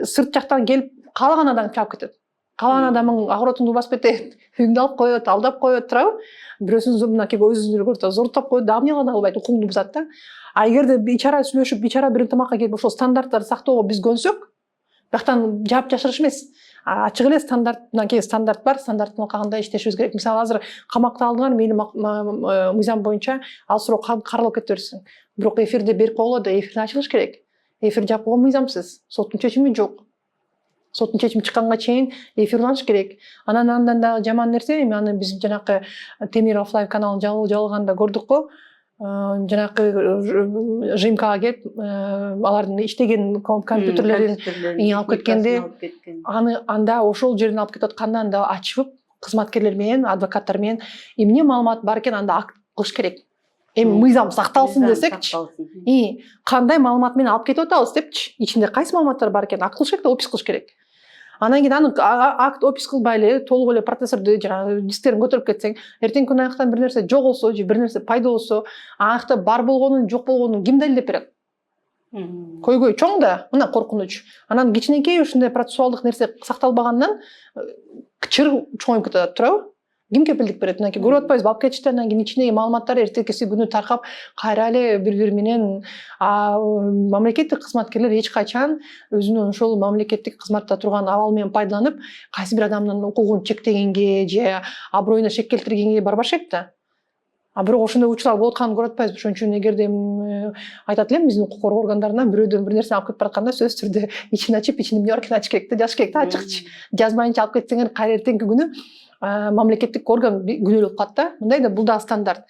Speaker 2: сырт жактан келип каалаган адам чалып кетет. Каалаган адамың агоротуңду басып кетет, үйүңдү алып коет, алдап коет, туурабы? Бирөөсүн мынакей өзүнүн зордоп коет, дагы эмне кылган албайт, укуңду бузат да. А эгерде бейчара сүйлөшүп, бейчара бир ынтымакка келип ошол стандарттарды сактоого биз көнсөк, бияктан жаап жашырыш эмес. Ачык эле мынакей стандарт бар, стандарттын алкагында иштешибиз керек. Мисалы азыр камакта алдыңар, мейли мыйзам боюнча ал суроо каралып кете берсин. Бирок эфирде берип коюлат, эфирди ачылыш керек. Эфир жапууга мыйзамсыз, соттун чечими жок. Соттун чечими чыкканга чейин эфир уланыш керек. Андан дагы жаман нерсе, эми аны биз жанакы Темиров Лайв каналын жабылганда көрдүк го. Жанакы ЖМКга келип, алардын иштеген компьютерлерин алып кеткенде, анда ошол жерден алып кетип аткандан да ачып, кызматкерлер менен, адвокаттар менен эмне маалымат бар экен, анда акт кылыш керек. Эми мыйзам сакталсын десекчи, кандай маалымат менен алып кетип атабыз депчи, ичинде кайсы маалыматтар бар экен, акт кылыш керек да, опись кылыш керек. Анан кийин аны акт опись кылбай эле толук эле процессорду жанагы дисктерин көтөрүп кетсең, эртеңки күнү аяктан бир нерсе жок болсо, же бир нерсе пайда болсо, аякта бар болгонун, жок болгонун ким далилдеп берет? Көйгөй чоң да, мына коркунуч. Анан кичинекей ушундай процессуалдык нерсе сакталбагандан чыр чоңоюп кетет, туурабы? Ким кепилдик берет? Мынакей көрүп атпайбызбы, алып кетишти, анан кийин ичиндеги маалыматтар эртеңкиси күнү таркап, кайра эле бири менен мамлекеттик кызматкерлер эч качан өзүнүн ошол мамлекеттик кызматта турган абалы менен пайдаланып, кайсы бир адамдын укугун чектегенге же аброюна шек келтиргенге барбашек да. Бирок ошондой учурлар болуп атканын көрүп атпайбызбы? Ошон үчүн эгерде айтат элем биздин укук коргоо органдарына бирөөдөн бир нерсе алып кетип баратканда сөзсүз түрдө ичин ачып, ичинин эмне ачыш керек да, жазыш керек да, ачыкчы. Жазбайынча алып кетсеңер, кайра эртеңки күнү мамлекеттик орган күнөөлөп калат да. Мындай да, бул да стандарт.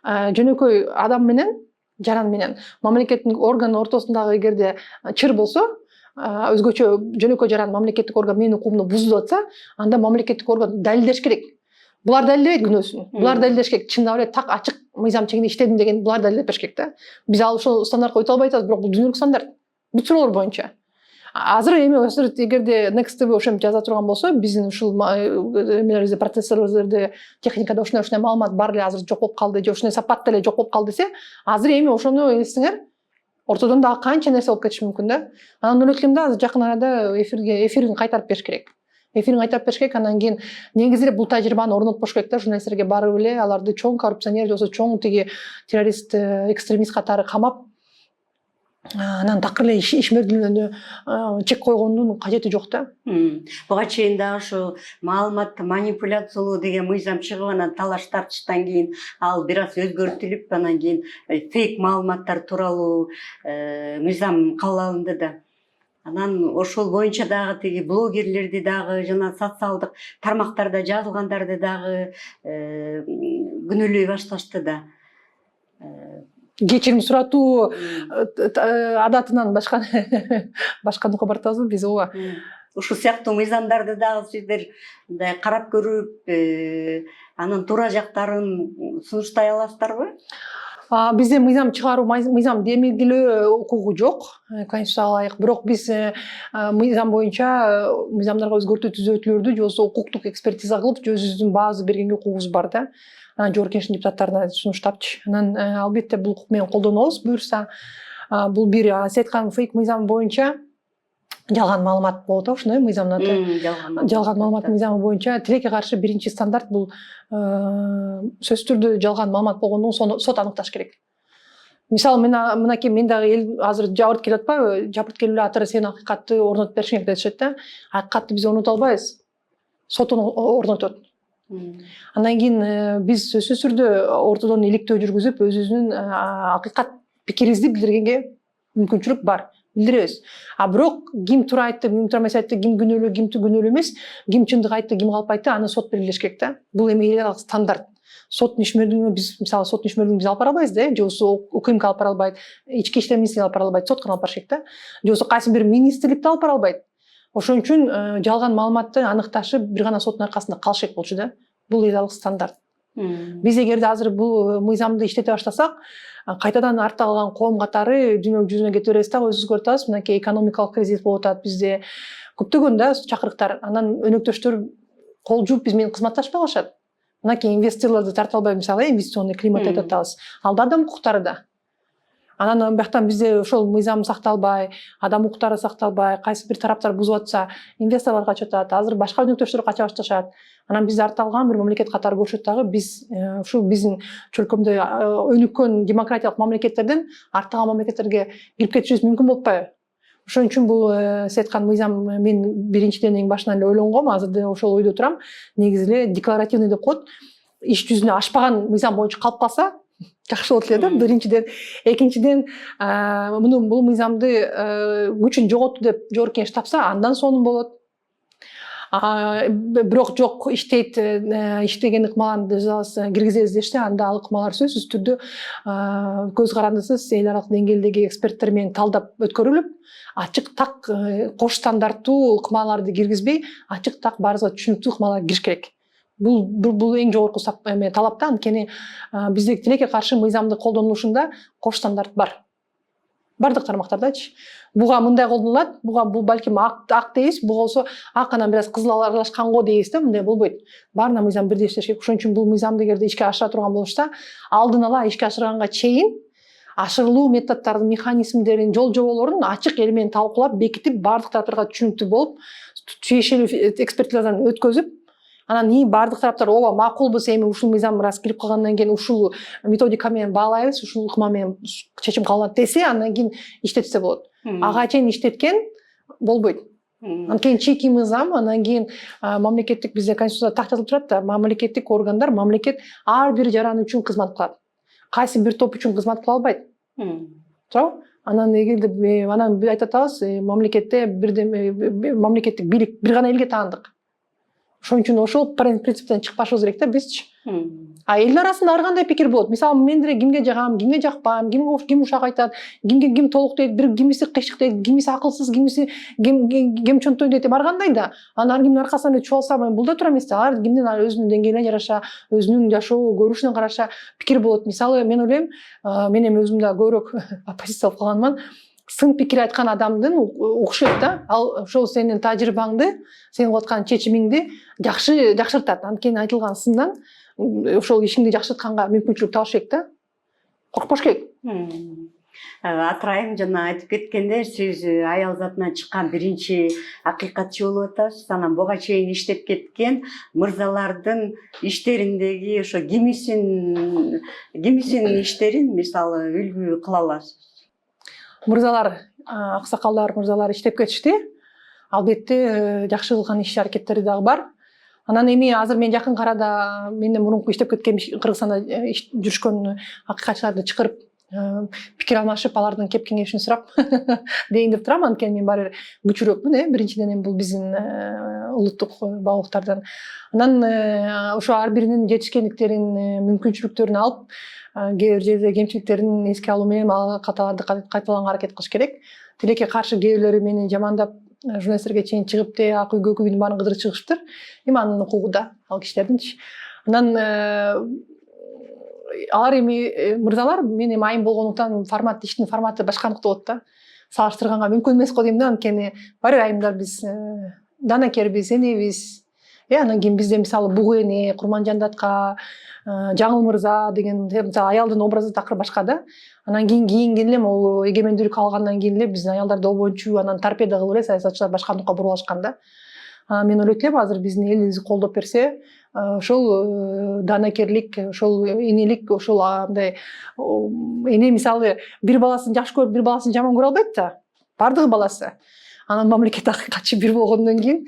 Speaker 2: Жөнөкөй адам менен, жаран менен мамлекеттик орган ортосундагы эгерде чыр болсо, өзгөчө жөнөкөй жаран мамлекеттик орган менин укугумду бузду атса, анда мамлекеттик орган далилдеш керек. Булар далилдебейт күнөөсүн. Булар далилдеш керек. Чындап эле так ачык мыйзам чегинде иштедим деген булар далилдеп бериш керек да. Биз ал ошол стандартка өтө албай атабыз, бирок бул дүйнөлүк стандарт. Бул суроолор боюнча. Азыр эгерде Next TV ошентип жаза турган болсо, биздин ушул эмелерибизде, процессорлордо, техникада ушундай маалымат бар эле, азыр жок болуп калды, же ушундай сапатта эле жок болуп калды десе, азыр эми ошону элестеңер, ортодон дагы канча нерсе болуп кетиши мүмкүн да. Анан ойлойт элем да, азыр жакын арада эфирин кайтарып бериш керек. Эфирин кайтарып бериш керек, анан кийин негизи эле бул тажрыйбаны орнотпош керек да, журналисттерге барып эле аларды чоң коррупционер же чоң тиги террорист, экстремист катары камап, анан такыр эле ишмердүүлөөнү чек койгондун кажети жок да.
Speaker 1: Буга чейин дагы ушу маалыматты манипуляциялоо деген мыйзам чыгып, анан талаш тартыштан кийин ал бир аз өзгөртүлүп, анан кийин фейк маалыматтар тууралуу мыйзам кабыл алынды да. Анан ошол боюнча дагы тиги блогерлерди дагы жана социалдык тармактарда жазылгандарды дагы күнөөлөй башташты да.
Speaker 2: Кечирим суратуу адатынан башканы кабартабызбы биз, ооба.
Speaker 1: Ушул сыяктуу мыйзамдарды дагы сиздер мындай карап көрүп, анын туура жактарын сунуштай аласыздарбы?
Speaker 2: Бизде мыйзам чыгаруу, мыйзам демилгелөө укугу жок, конституцияга ылайык. Бирок биз мыйзам боюнча мыйзамдарга өзгөртүү түзөтүүлөрдү же болбосо укуктук экспертиза кылып, өзүбүздүн баазы бергенге укугубуз бар да. Жогорку Кеңештин депутаттарына сунуштапчы. Анан албетте бул укук менен колдонобуз, буюрса. Бул бир сиз айткан фейк мыйзам боюнча жалган маалымат болот, ошондой мыйзамдын аты. Жалган маалымат мыйзамы боюнча тилекке каршы биринчи стандарт бул сөзсүз түрдө жалган маалымат болгондугун сот аныкташ керек. Мисалы мынакей мен дагы азыр жабырт келип атпайбы? Жабырт келип эле атыры сен акыйкатты орнотуп беришиң керек дешет да. Акыйкатты биз орното албайбыз. Сот орнотот. Андан кийин биз сөзсүз түрдө ортодон иликтөө жүргүзүп, өзүбүздүн акыйкат пикирибизди билдиргенге мүмкүнчүлүк бар. Билдиребиз. Бирок ким туура айтты, ким туура эмес айтты, ким күнөөлүү, ким күнөөлүү эмес, ким чындык айтты, ким калп айтты, аны сот белгилеш керек да. Бул эми стандарт. Соттун ишмердүүлүгүн биз, мисалы, соттун ишмердүүлүгүн биз алып бара албайбыз да, же болбосо УКМК алып бара албайт, ички иштер министрлиги алып бара албайт, сот гана алып барыш керек да. Же болбосо кайсы бир министрликти алып бара албайт. Ошон үчүн жалган маалыматты аныкташы бир гана соттун аркасында калыш керек болчу да. Бул элалык стандарт. Биз эгерде азыр бул мыйзамды иштете баштасак, кайтадан артта калган коом катары дүйнө жүзүнө кете беребиз да, өзүбүз көрүп атабыз, мынакей экономикалык кризис болуп атат бизде. Көптөгөн да чакырыктар, анан өнөктөштөр кол жууп биз менен кызматташпай калышат. Анан кийин инвесторлорду тартып албай, мисалы инвестиционный климат айтып атабыз. Ал да адам укуктары да. Анан бияктан бизде ошол мыйзам сакталбай, адам укуктары сакталбай, кайсы бир тараптар бузуп атса, инвесторлор качып атат, азыр башка өнөктөштөр кача башташат. Анан бизди артта калган бир мамлекет катары көрүшөт дагы. Биз ушул биздин чөлкөмдө өнүккөн демократиялык мамлекеттерден артта калган мамлекеттерге кирип кетишибиз мүмкүн болуп атпайбы? Ошон үчүн бул сиз айткан мыйзам мен биринчиден эң башынан эле ойлонгом, азыр да ошол ойдо турам. Негизи эле декларативный деп коет. Иш жүзүнө ашпаган мыйзам боюнча калып калса жакшы болот эле да. Биринчиден, экинчиден бул мыйзамды күчүн жоготту деп жогорку кеңеш тапса, андан сонун болот. Бирок жок, иштейт, иштеген ыкмаларды киргизебиз дешсе, анда ал ыкмалар сөзсүз түрдө көз карандысыз эл аралык деңгээлдеги эксперттер менен талдап өткөрүлүп, ачык так кош стандарттуу ыкмаларды киргизбей, ачык так баарыбызга түшүнүктүү ыкмалар кириш керек. Бул эң жогорку талап да. Анткени бизде тилекке каршы мыйзамды колдонулушунда кош стандарт бар. Бардык тармактардачы. Буга мындай колдонулат, бул балким ак дейбиз, буга болсо ак анан бир аз кызыл аралашкан го дейбиз да, мындай болбойт. Баарына мыйзам бирдей иштеш керек. Ошон үчүн бул мыйзамды эгерде ишке ашыра турган болушса, алдын ала ишке ашырганга чейин ашырылуу методдордун, механизмдерин, жол жоболорун ачык эл менен талкуулап, бекитип, бардык тараптарга түшүнүктүү болуп, тиешелүү экспертизадан өткөзүп, анан бардык тараптар ооба макулбуз, эми ушул мыйзам раз кирип калгандан кийин ушул методика менен баалайбыз, ушул ыкма менен чечим кабыл десе, андан кийин иштетсе болот. Ага чейин иштеткен болбойт. Анан кийин чийки мыйзам, анан кийин мамлекеттик, бизде конституцияда так жазылып турат да, мамлекеттик органдар, мамлекет ар бир жаран үчүн кызмат кылат. Кайсы бир топ үчүн кызмат кыла албайт. Туурабы? Анан эгерде анан биз айтып атабыз, мамлекетте мамлекеттик бийлик бир гана элге таандык. Ошон үчүн ошол принциптен чыкпашыбыз керек да бизчи. Эл арасында ар кандай пикир болот. Мисалы, мен деле кимге жагам, кимге жакпайм, ким ушак айтат, ким толук дейт, кимиси кыйшык дейт, кимиси акылсыз, ким чөнтөй дейт, ар кандай да. Анан ар кимдин аркасынан чуп алсам, бул да туура эмес да. Ар кимдин өзүнүн деңгээлине жараша, өзүнүн жашоо көрүшүнө караша пикир болот. Мисалы, мен ойлойм, мен эми өзүм да көбүрөөк оппозициялык калганман. Сын пикир айткан адамдын окшойт да. Ал ошол сенин тажрыйбаңды, сенин кылып аткан чечимиңди жакшыртат. Анткени айтылган сындан ошол ишиңди жакшыртканга мүмкүнчүлүк табыш керек да. Коркпош керек.
Speaker 1: Атырайым жана айтып кеткендей, сиз аял затынан чыккан биринчи акыйкатчы болуп атасыз. Анан буга чейин иштеп кеткен мырзалардын иштериндеги ошо кимисинин иштерин мисалы үлгү кыла аласыз?
Speaker 2: Мырзалар, аксакалдар, мырзалар иштеп кетишти. Албетте жакшы кылган иш аракеттери дагы бар. Анан эми азыр мен жакын арада менден мурунку иштеп кеткен Кыргызстанда жүрүшкөн акыйкатчыларды чакырып пикир алмашып, алардын кеп кеңешин сурап дейин деп турам. Анткени мен баары бир күчүрөөкмүн, биринчиден эми бул биздин улуттук баалуулуктардан. Анан ошо ар биринин жетишкендиктерин, мүмкүнчүлүктөрүн алып, кээ бир жерде кемчиликтерин эске алуу менен ал каталарды кайталанганга аракет кылыш керек. Тилекке каршы кээ бирлери мени жамандап журналисттерге чейин чыгып ак үйгө көкүйдүн баарын кыдырып чыгышыптыр. Эми анын укугу да ал кишилердинчи. Анан алар эми мырзалар, мен эми айым болгондуктан иштин форматы башкандык болот да. Салыштырганга мүмкүн эмес го дейм да. Анткени баары айымдар биз данакербиз, энебиз. Анан кийин бизде мисалы Бугу эне, Курманжан датка, Жаңыл мырза деген аялдын образы такыр башка да. Анан кийин эле могу эгемендүүлүк алгандан кийин эле биздин аялдар добончу, анан торпеда кылып эле саясатчылар башкандыкка буруп алышкан да. Мен ойлойт элем, азыр биздин элибизди колдоп берсе, ошол данакерлик, ошол энелик, ошол андай эне мисалы бир баласын жакшы көрүп, бир баласын жаман көрө албайт да. Бардыгы баласы. Анан мамлекет акыйкатчы бир болгондон кийин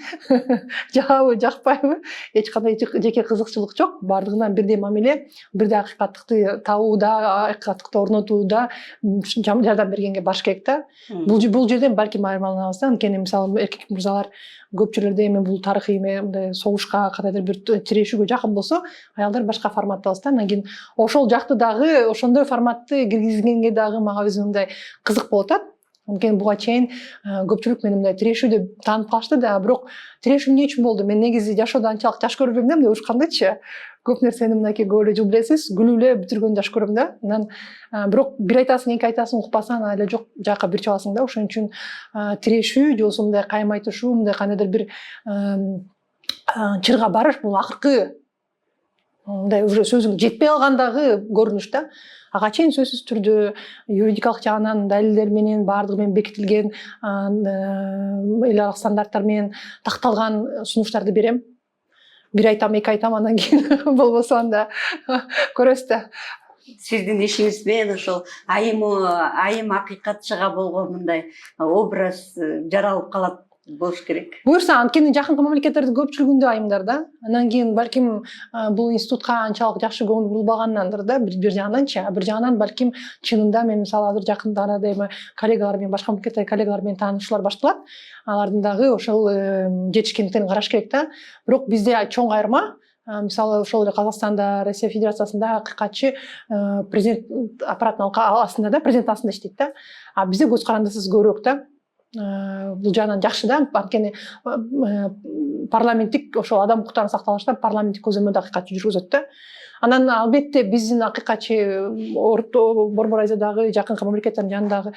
Speaker 2: жагабы, жакпайбы, эч кандай жеке кызыкчылык жок. Бардыгынан бирдей мамиле, бирдей акыйкаттыкты табууда, акыйкаттыкты орнотууда жардам бергенге барыш керек да. Бул жерден балким айырмаланабыз да. Анткени мисалы эркек мырзалар көп жерлерде эми бул тарыхый мындай согушка, кандайдыр бир тирешүүгө жакын болсо, аялдар башка форматтабыз да. Анан кийин ошол жакты дагы, ошондой форматты киргизгенге дагы мага өзүм мындай кызык болуп атат. Анткени буга чейин көпчүлүк мени мындай тирешүү деп таанып калышты да, бирок тирешүү эмне үчүн болду? Мен негизи жашоодо анчалык жаш көрбөйм да, мындай урушкандычы. Көп нерсени мынакей көп эле жыл билесиз, күлүп эле бүтүргөн жаш көрөм да. Анан бирок бир айтасың, эки айтасың, укпасаң ала жок жакка бир чабасың да. Ошон үчүн тирешүү же болбосо мындай кайым айтышуу, мындай кандайдыр бир чырга барыш бул акыркы мындай уже сөзүң жетпей калгандагы көрүнүш да. Ага чейин сөзсүз түрдө юридикалык жагынан далилдер менен баардыгы менен бекитилген эл аралык стандарттар менен такталган сунуштарды берем. Бир айтам, эки айтам, андан кийин болбосо анда көрөбүз да.
Speaker 1: Сиздин ишиңиз менен ошол айым акыйкатчыга болгон мындай образ жаралып калат болуш керек.
Speaker 2: Буюрса, анткени жакынкы мамлекеттердин көпчүлүгүндө айымдар да. Андан кийин балким бул институтка анчалык жакшы көңүл бурулбаганнандыр да, бир жагынанчы. Бир жагынан балким чынында мен мисалы азыр жакында арада эми коллегалар менен, башка мамлекеттеги коллегалар менен таанышуулар башталат. Алардын дагы ошол жетишкендиктерин караш керек да. Бирок бизде чоң айырма, мисалы ошол эле Казакстанда, Россия Федерациясында акыйкатчы президент аппаратынын астында да, президент астында иштейт да. А бизде көз карандысыз көбүрөөк да. Бул жагынан жакшы да, анткени парламенттик ошол адам укуктарын сакталышта парламенттик көзөмөлдө акыйкатчы жүргүзөт да. Анан албетте биздин акыйкатчы Борбор Азиядагы жакынкы мамлекеттердин жанындагы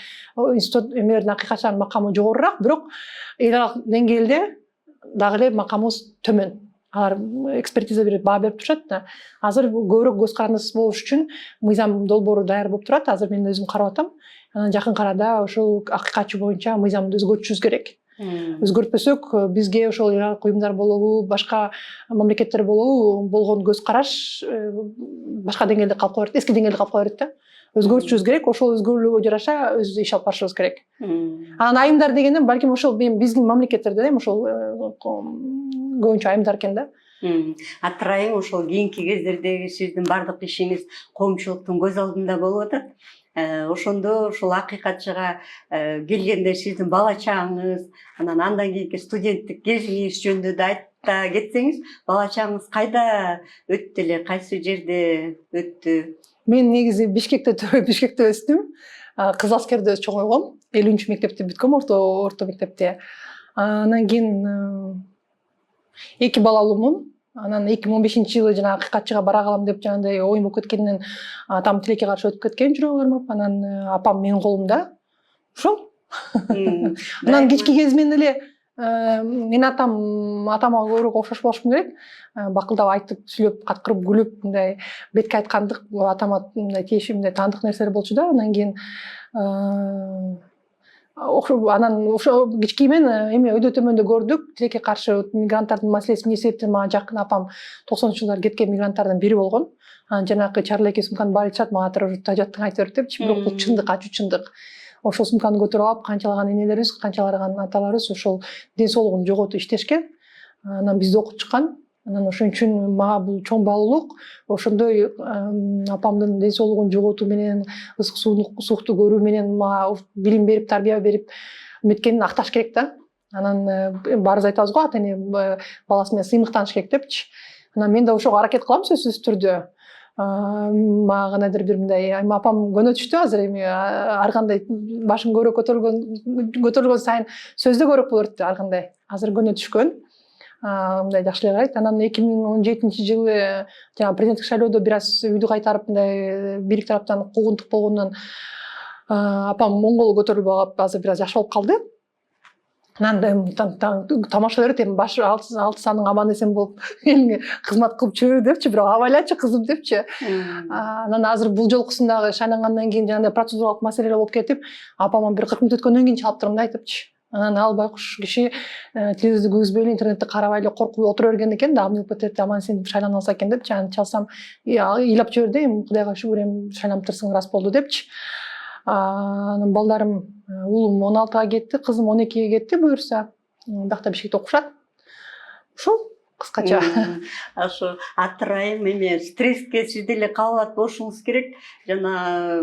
Speaker 2: институт эмелердин акыйкатчыларынын макамы жогорураак, бирок эл аралык деңгээлде дагы эле макамыбыз төмөн. Алар экспертиза берип баа берип турушат да. Азыр көбүрөөк көз карандысыз болуш үчүн мыйзам долбоору даяр болуп турат. Азыр мен өзүм карап атам. Анан жакын арада ошол акыйкатчы боюнча мыйзамды өзгөртүшүбүз керек. Өзгөртпөсөк бизге ошол уюмдар болобу, башка мамлекеттер болобу болгон көз караш башка деңгээлде калып калат, эски деңгээлде калып кала берет да. Өзгөртүшүбүз керек, ошол өзгөрүүлөргө жараша өз иш алып барышыбыз керек. Анан айымдар дегенде балким ошол биздин мамлекеттерде ошол көбүнчө айымдар экен да.
Speaker 1: Атырайым ошол кийинки кездердеги сиздин бардык ишиңиз коомчулуктун көз алдында болуп атат. Ошондо ошол акыйкатчыга келгенде сиздин бала чагыңыз, андан кийинки студенттик кезиңиз жөнүндө да айта кетсеңиз, бала чагыңыз кайда өттү эле, кайсы жерде өттү?
Speaker 2: Мен негизи Бишкекте өстүм. Кыз аскерде чоңойгом. 50-ч мектепти бүткөм, орто мектепте. Андан кийин 2 балалуумун. Анан 2015-жылы жана акыйкатчыга бара калам деп жанагындай оюм болуп кеткенден атам тилекке каршы өтүп кеткен, жүрөгү бармап. Анан апам менин колумда. Ошол. Анан кички кезимден эле мен атама көбүрөөк окшош болушум керек. Бакылдап айтып, сүйлөп, каткырып, күлүп, мындай бетке айткандык атама мындай тиеши мындай таандык нерселер болчу да. Андан кийин анан ошо кичкиймен эми өйдө төмөндө көрдүк, тилекке каршы мигранттардын маселеси эмне себептен мага жакын апам 90-жылдар кеткен мигранттардын бири болгон. Анан жанагы Чарли эки сумканы бар айтышат, мага атыр тажаттың айта берип депчи, бирок бул чындык, ачуу чындык. Ошол сумканы көтөрүп алып, канчалаган энелерибиз, канчалаган аталарыбыз ошол ден соолугун жоготуп иштешкен. Анан бизди окуп чыккан. Анан ошон үчүн мага бул чоң баалуулук. Ошондой апамдын ден соолугун жоготуу менен, ысык суукту көрүү менен мага билим берип, тарбия берип өткөнүн акташ керек да. Анан баарыбыз айтабыз го, ата эне баласы менен сыймыктаныш керек депчи. Анан мен да ошого аракет кылам сөзсүз түрдө. Мага кандайдыр бир мындай апам көнө түштү азыр, эми ар кандай башын көбүрөөк көтөрүлгөн сайын сөздө көбүрөөк боло берет, ар кандай. Азыр көнө түшкөн. Мындай жакшы эле карайт. Анан 2017-жылы жана президенттик шайлоодо бир аз үйдү кайтарып мындай бийлик тараптан куугунтук болгондон апам оңгол көтөрүлүп алып, азыр бир аз жакшы болуп калды. Анан тамаша берет, эми башы 6 саның аман эсен болуп элиңе кызмат кылып жүрө депчи, бирок абайлачы кызым депчи. Анан азыр бул жолкусундагы шайлангандан кийин жана процедуралык маселелер болуп кетип, апама бир 40 мүнөт өткөндөн кийин чалып турам да айтыпчы. Анан ал байкуш киши телевизорду көргүзбөй эле, интернетти карабай эле коркуп отура берген экен да, аман кетет, аман эсен шайлана алса экен депчи. Анан чалсам, ыйлап жиберди, эми Кудайга шүгүр, эми шайланып турсуң рас болду депчи. Анан балдарым, уулум 16-га кетти, кызым 12-ге кетти буюрса. Бакта Бишкекте окушат. Ушул кыскача.
Speaker 1: Ошо Атырайым эми стресске сиз деле кабылат болушуңуз керек. Жана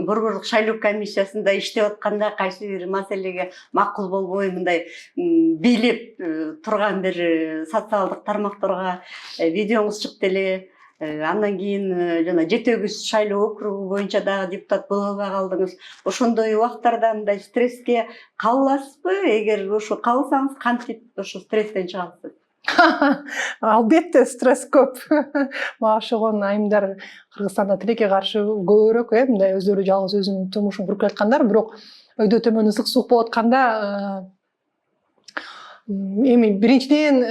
Speaker 1: борборлук шайлоо комиссиясында иштеп атканда кайсы бир маселеге макул болбой мындай бийлеп турган бир социалдык тармактарга видеоңуз чыкты эле. Андан кийин жана 7 шайлоо округу боюнча дагы депутат боло албай калдыңыз. Ошондой убактарда мындай стресске кабыласызбы? Эгер ошо кабылсаңыз, кантип ошо стресстен чыгасыз?
Speaker 2: Албетте стресс көп. Мага ошогон айымдар Кыргызстанда тилекке каршы көбүрөөк, мындай өздөрү жалгыз өзүнүн турмушун куруп келаткандар, бирок өйдө төмөн ысык суук болуп атканда эми биринчиден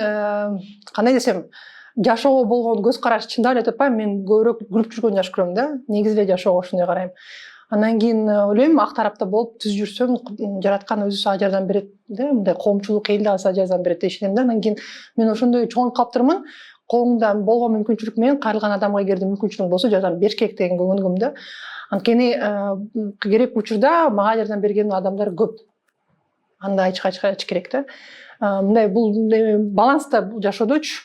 Speaker 2: кандай десем, жашоого болгон көз караш чындап эле айтып атпаймынбы, мен көбүрөөк күлүп жүргөн жаш көрөм да. Негизи эле жашоого ошондой карайм. Андан кийин ойлойм, ак тарапта болуп түз жүрсөм, жараткан өзү сага жардам берет да, мындай коомчулук эл дагы сага жардам берет деп ишенем да. Андан кийин мен ошондой чоңоюп калыптырмын. Колуңда болгон мүмкүнчүлүк менен кайрылган адамга эгерде мүмкүнчүлүк болсо жардам бериш керек деген көңүлгөм да. Анткени керек учурда мага жардам берген адамдар көп. Анда айч керек да. Мындай бул баланста бул жашоодочу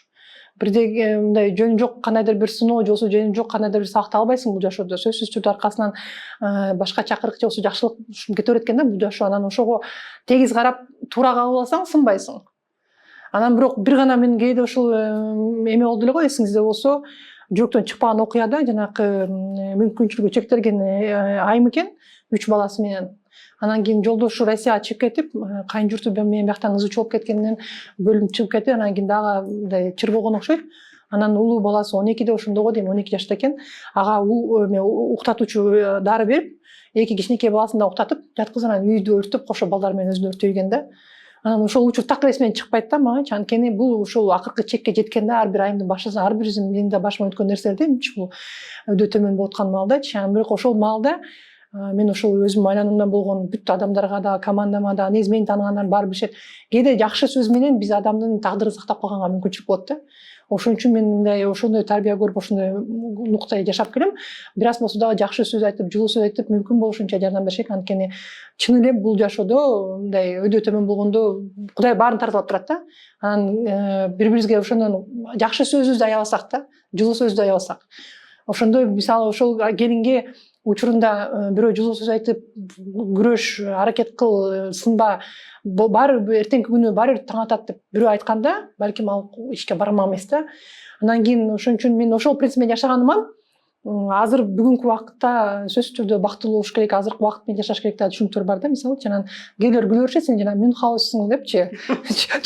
Speaker 2: бирде мындай жөнү жок кандайдыр бир сыноо же болбосо жөнү жок кандайдыр бир сабакты албайсың бул жашоодо. Сөзсүз түрдө аркасынан башка чакырык же болбосо жакшылык ушинтип кете берет экен да бул жашоо. Анан ошого тегиз карап туура кабыл алсаң сынбайсың. Анан бирок бир гана мен кээде ушул эме болду эле го, эсиңизде болсо, жүрөктөн чыкпаган окуяда жанакы мүмкүнчүлүгү чектелген айым экен 3 баласы менен. Анан кийин жолдошу Россияга чыгып кетип, кайын журту менен бияктан ызы чоп кеткенден бөлүнүп чыгып кетип, анан кийин дагы мындай чыр болгон окшойт. Анан улуу баласы 12-де ошондо го дейм, 12 жашта экен. Ага уктатуучу дары берип, 2 кичинекей баласын да уктатып, жаткызып анан үйдү өртөп, кошо балдар менен өзүн өртөйгөн да. Анан ошол учур так эле эсимден чыкпайт да магачы. Анткени бул ошол акыркы чекке жеткенде ар бир айымдын башында ар бирибиздин менин да башыма өткөн нерселер демчи бул өдө төмөн болуп аткан маалдачы. Анан бирок ошол маалда мен ошол өзүм айланымда болгон бүт адамдарга да, командама да, негизи мени тааныгандар баары билишет. Кээде жакшы сөз менен биз адамдын тагдырын сактап калганга мүмкүнчүлүк болот да. Ошон үчүн мен мындай ошондой тарбия көрүп, ошондой нуктай жашап келем. Бир аз болсо дагы жакшы сөз айтып, жылуу сөз айтып, мүмкүн болушунча жардам бериш керек. Анткени чын эле бул жашоодо мындай өдө төмөн болгондо Кудай баарын тартып алып турат да. Анан бири-бирибизге ошондон жакшы сөзүбүздү аябасак да, жылуу сөздү аябасак. Ошондой мисалы ошол келинге учурунда бирөө жылуу сөз айтып, күрөш, аракет кыл, сынба, баары эртеңки күнү баары таң атат деп бирөө айтканда, балким ал ишке бармак эмес да. Андан кийин ошон үчүн мен ошол принцип менен жашаганыман азыр бүгүнкү убакытта сөзсүз түрдө бактылуу болуш керек, азыркы убакыт менен жашаш керек деген түшүнүктөр бар да. Мисалы жанагы кээделер күлө беришет, сен жана Мюнхгаузсың депчи.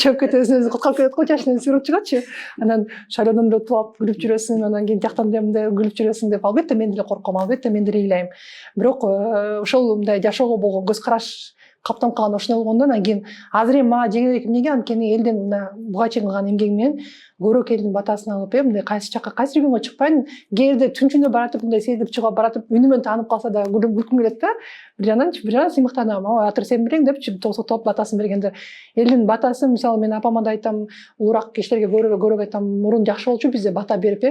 Speaker 2: Чөп кетип өзүн куткарып кетет го, жашынан сүрүп чыгатчы. Анан шайлоодон да утуп алып күлүп жүрөсүң, анан кийин жактан да мындай күлүп жүрөсүң деп албетте мен деле корком, албетте мен деле ыйлайм. Бирок ошол мындай жашоого болгон көз караш каптанып калган ошондой болгондо анан кийин азыр эми мага жеңилирээк. Эмнеге? Анткени элден мына буга чейин кылган эмгегим менен көбүрөөк элдин батасын алып, мындай кайсы жакка кайсы регионго чыкпайын, кээде түнчүндө баратып мындай сезип чыгып баратып үнүмөн таанып калса да күлкүм келет да. Бир жагынан сыймыктанам, ой атыр сен белең депчи токтоп батасын бергенде. Элдин батасы, мисалы мен апама да айтам, улураак кишилерге көбүрөөк айтам, мурун жакшы болчу бизде бата берип,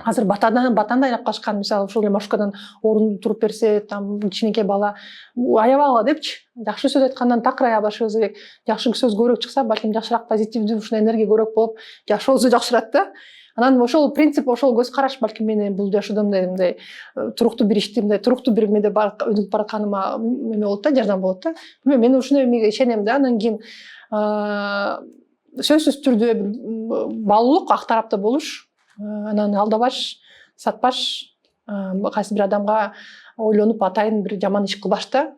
Speaker 2: азыр батаны да айлап калышкан. Мисалы ушул эле маршруткадан орун туруп берсе, там кичинекей бала аябагыла депчи. Жакшы сөз айткандан такыр аябашыбыз керек. Жакшы сөз көбүрөөк чыкса, балким жакшыраак позитивдүү ушундай энергия көбүрөөк болуп, жашообузду жакшырат да. Анан ошол принцип, ошол көз караш балким мени бул жашоодо мындай туруктуу бир ишти, мындай туруктуу бир эмеде өнүгүп баратканыма эме болот да, жардам болот да. Мен ушундай эмеге ишенем да. Анан кийин сөзсүз түрдө баалуулук ак тарапта болуш, анан алдабаш, сатпаш, кайсы бир адамга ойлонуп атайын бир жаман иш кылбаш да,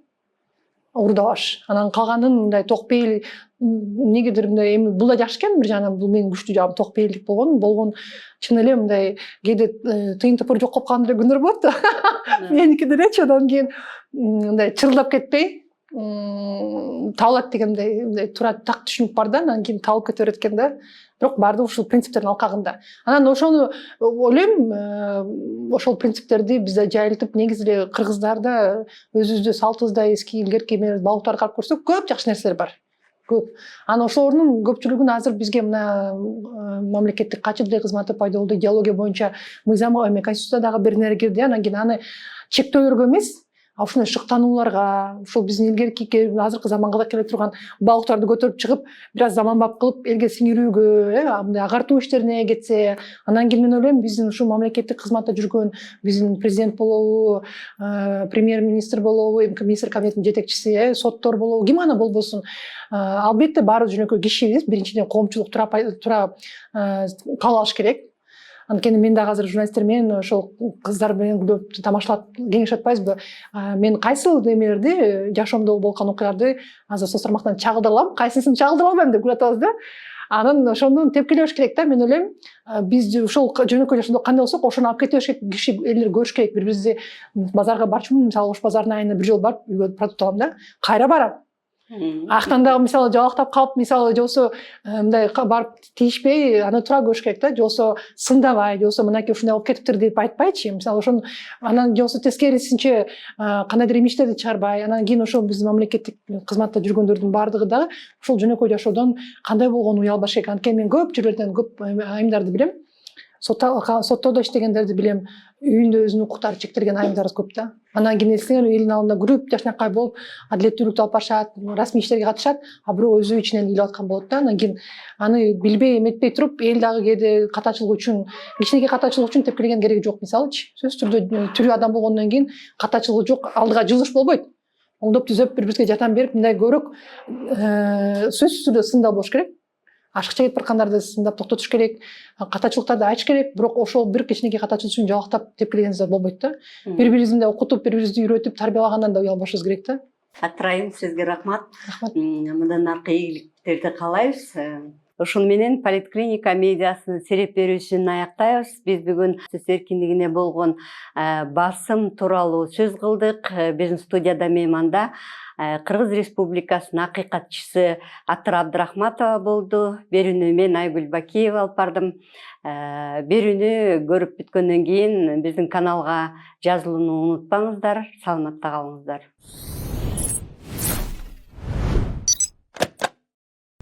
Speaker 2: уурдабаш. Анан калганын мындай токпейил, эмнегедир мындай эми бул да жакшы экен, бир жагынан бул менин күчтүү жагым токпейилдик болгон чын эле мындай кээде тыйын топор жок калып калган күндөр болот да. Меники делечи. Анан кийин мындай чырылдап кетпей табылат дегендей туура так түшүнүк бар да. Анан кийин табылып кете берет экен да. Бирок баардыгы ушул принциптердин алкагында. Анан ошону ойлойм, ошол принциптерди бизде жайылтып, негизи эле кыргыздарда өзүбүздө салтыбызда эски илгерки балыктарды карап көрсөк, көп жакшы нерселер бар. Көп. Анан ошолордун көпчүлүгүн азыр бизге мына мамлекеттик качылык кызматы пайда болду, идеология боюнча мыйзам конституцияда дагы бир нерсе кирди. Анан кийин аны чектөөлөргө эмес, ушундай шыктанууларга, ушул биздин илгерки азыркы заманга келе турган балыктарды көтөрүп чыгып, бир аз заманбап кылып, элге сиңирүүгө, мындай агартуу иштерине кетсе, анан кийин мен ойлойм, биздин ушул мамлекеттик кызматта жүргөн, биздин президент болобу, премьер-министр болобу, министр кабинетинин жетекчиси, соттор болобу, ким гана болбосун, албетте баары жөнөкөй кишибиз, биринчиден коомчулук тура кабыл алыш керек. Анткени мен дагы азыр журналисттер менен ошол кыздар менен көп тамашалап кеңешип атпайбызбы? Мен кайсыл эмелерди, жашоомдо болгон окуяларды азыр соц тармактан чагылдыра алам, кайсысын чагылдыра албайм деп күлүп атабыз да. Анан ошондон тепкилеш керек да. Мен ойлойм, биз ошол жөнөкөй жашоодо кандай болсок, ошону алып кете бериш керек. Киши элдер көрүш керек. Бири-бирибизди базарга барчумун, мисалы Ош базарына айына бир жолу барып, үйгө продукт алам да. Кайра барам. Ақтан дагы мисалы жалактап калып, мисалы же болсо мындай барып тийишпей аны туура көрүш керек да, же болсо сындабай, же болсо мынакей ушундай болуп кетиптир деп айтпайчы. Мисалы ошону анан же болсо тескерисинче кандайдыр имичтерди чыгарбай, анан кийин ошол биздин мамлекеттик кызматта жүргөндөрдүн баардыгы дагы ушул жөнөкөй жашоодон кандай болгонун уялбаш керек. Анткени мен көп жерлерден көп айымдарды билем. Соттоодо иштегендерди билем. Үйүндө өзүнүн укуктары чектелген айымдар көп да. Анан кийин элдин алдында күрүп, жашнакай болуп, адилеттүүлүктү алып барышат, расмий иштерге катышат, а бирөө өзү ичинен ыйлап аткан болот да. Анан кийин аны билбей, эметпей туруп, эл дагы кээде катачылык үчүн, кичинекей катачылык үчүн тепкилеген кереги жок, мисалычы. Сөзсүз түрдө тирүү адам болгондон кийин катачылыгы жок, алдыга жылыш болбойт. Оңдоп түзөп, бири-бирибизге жардам берип, мындай көрөк сөзсүз түрдө сындал болуш керек. Ашыкча кетип баркандарды сындап токтотуш керек, катачылыктарды айтыш керек, бирок ошол бир кичинекей катачылык үчүн жалактап тепкилегенибиз болбойт да. Бири-бирибизди окутуп, бири-бирибизди үйрөтүп, тарбиялагандан да уялбашыбыз керек да.
Speaker 1: Атырайым, сизге рахмат.
Speaker 2: Рахмат.
Speaker 1: Мындан аркы ийгиликтерди каалайбыз. Ошону менен Политклиника медиасынын сереп берүүсүн аяктайбыз. Биз бүгүн сөз эркиндигине болгон басым тууралуу сөз кылдык. Биздин студияда мейманда Кыргыз Республикасынын акыйкатчысы Атыр Абдрахматова болду. Берүүнү мен Айгүл Бакиева алып бардым. Берүүнү көрүп бүткөндөн кийин биздин каналга жазылууну унутпаңыздар. Саламатта калыңыздар.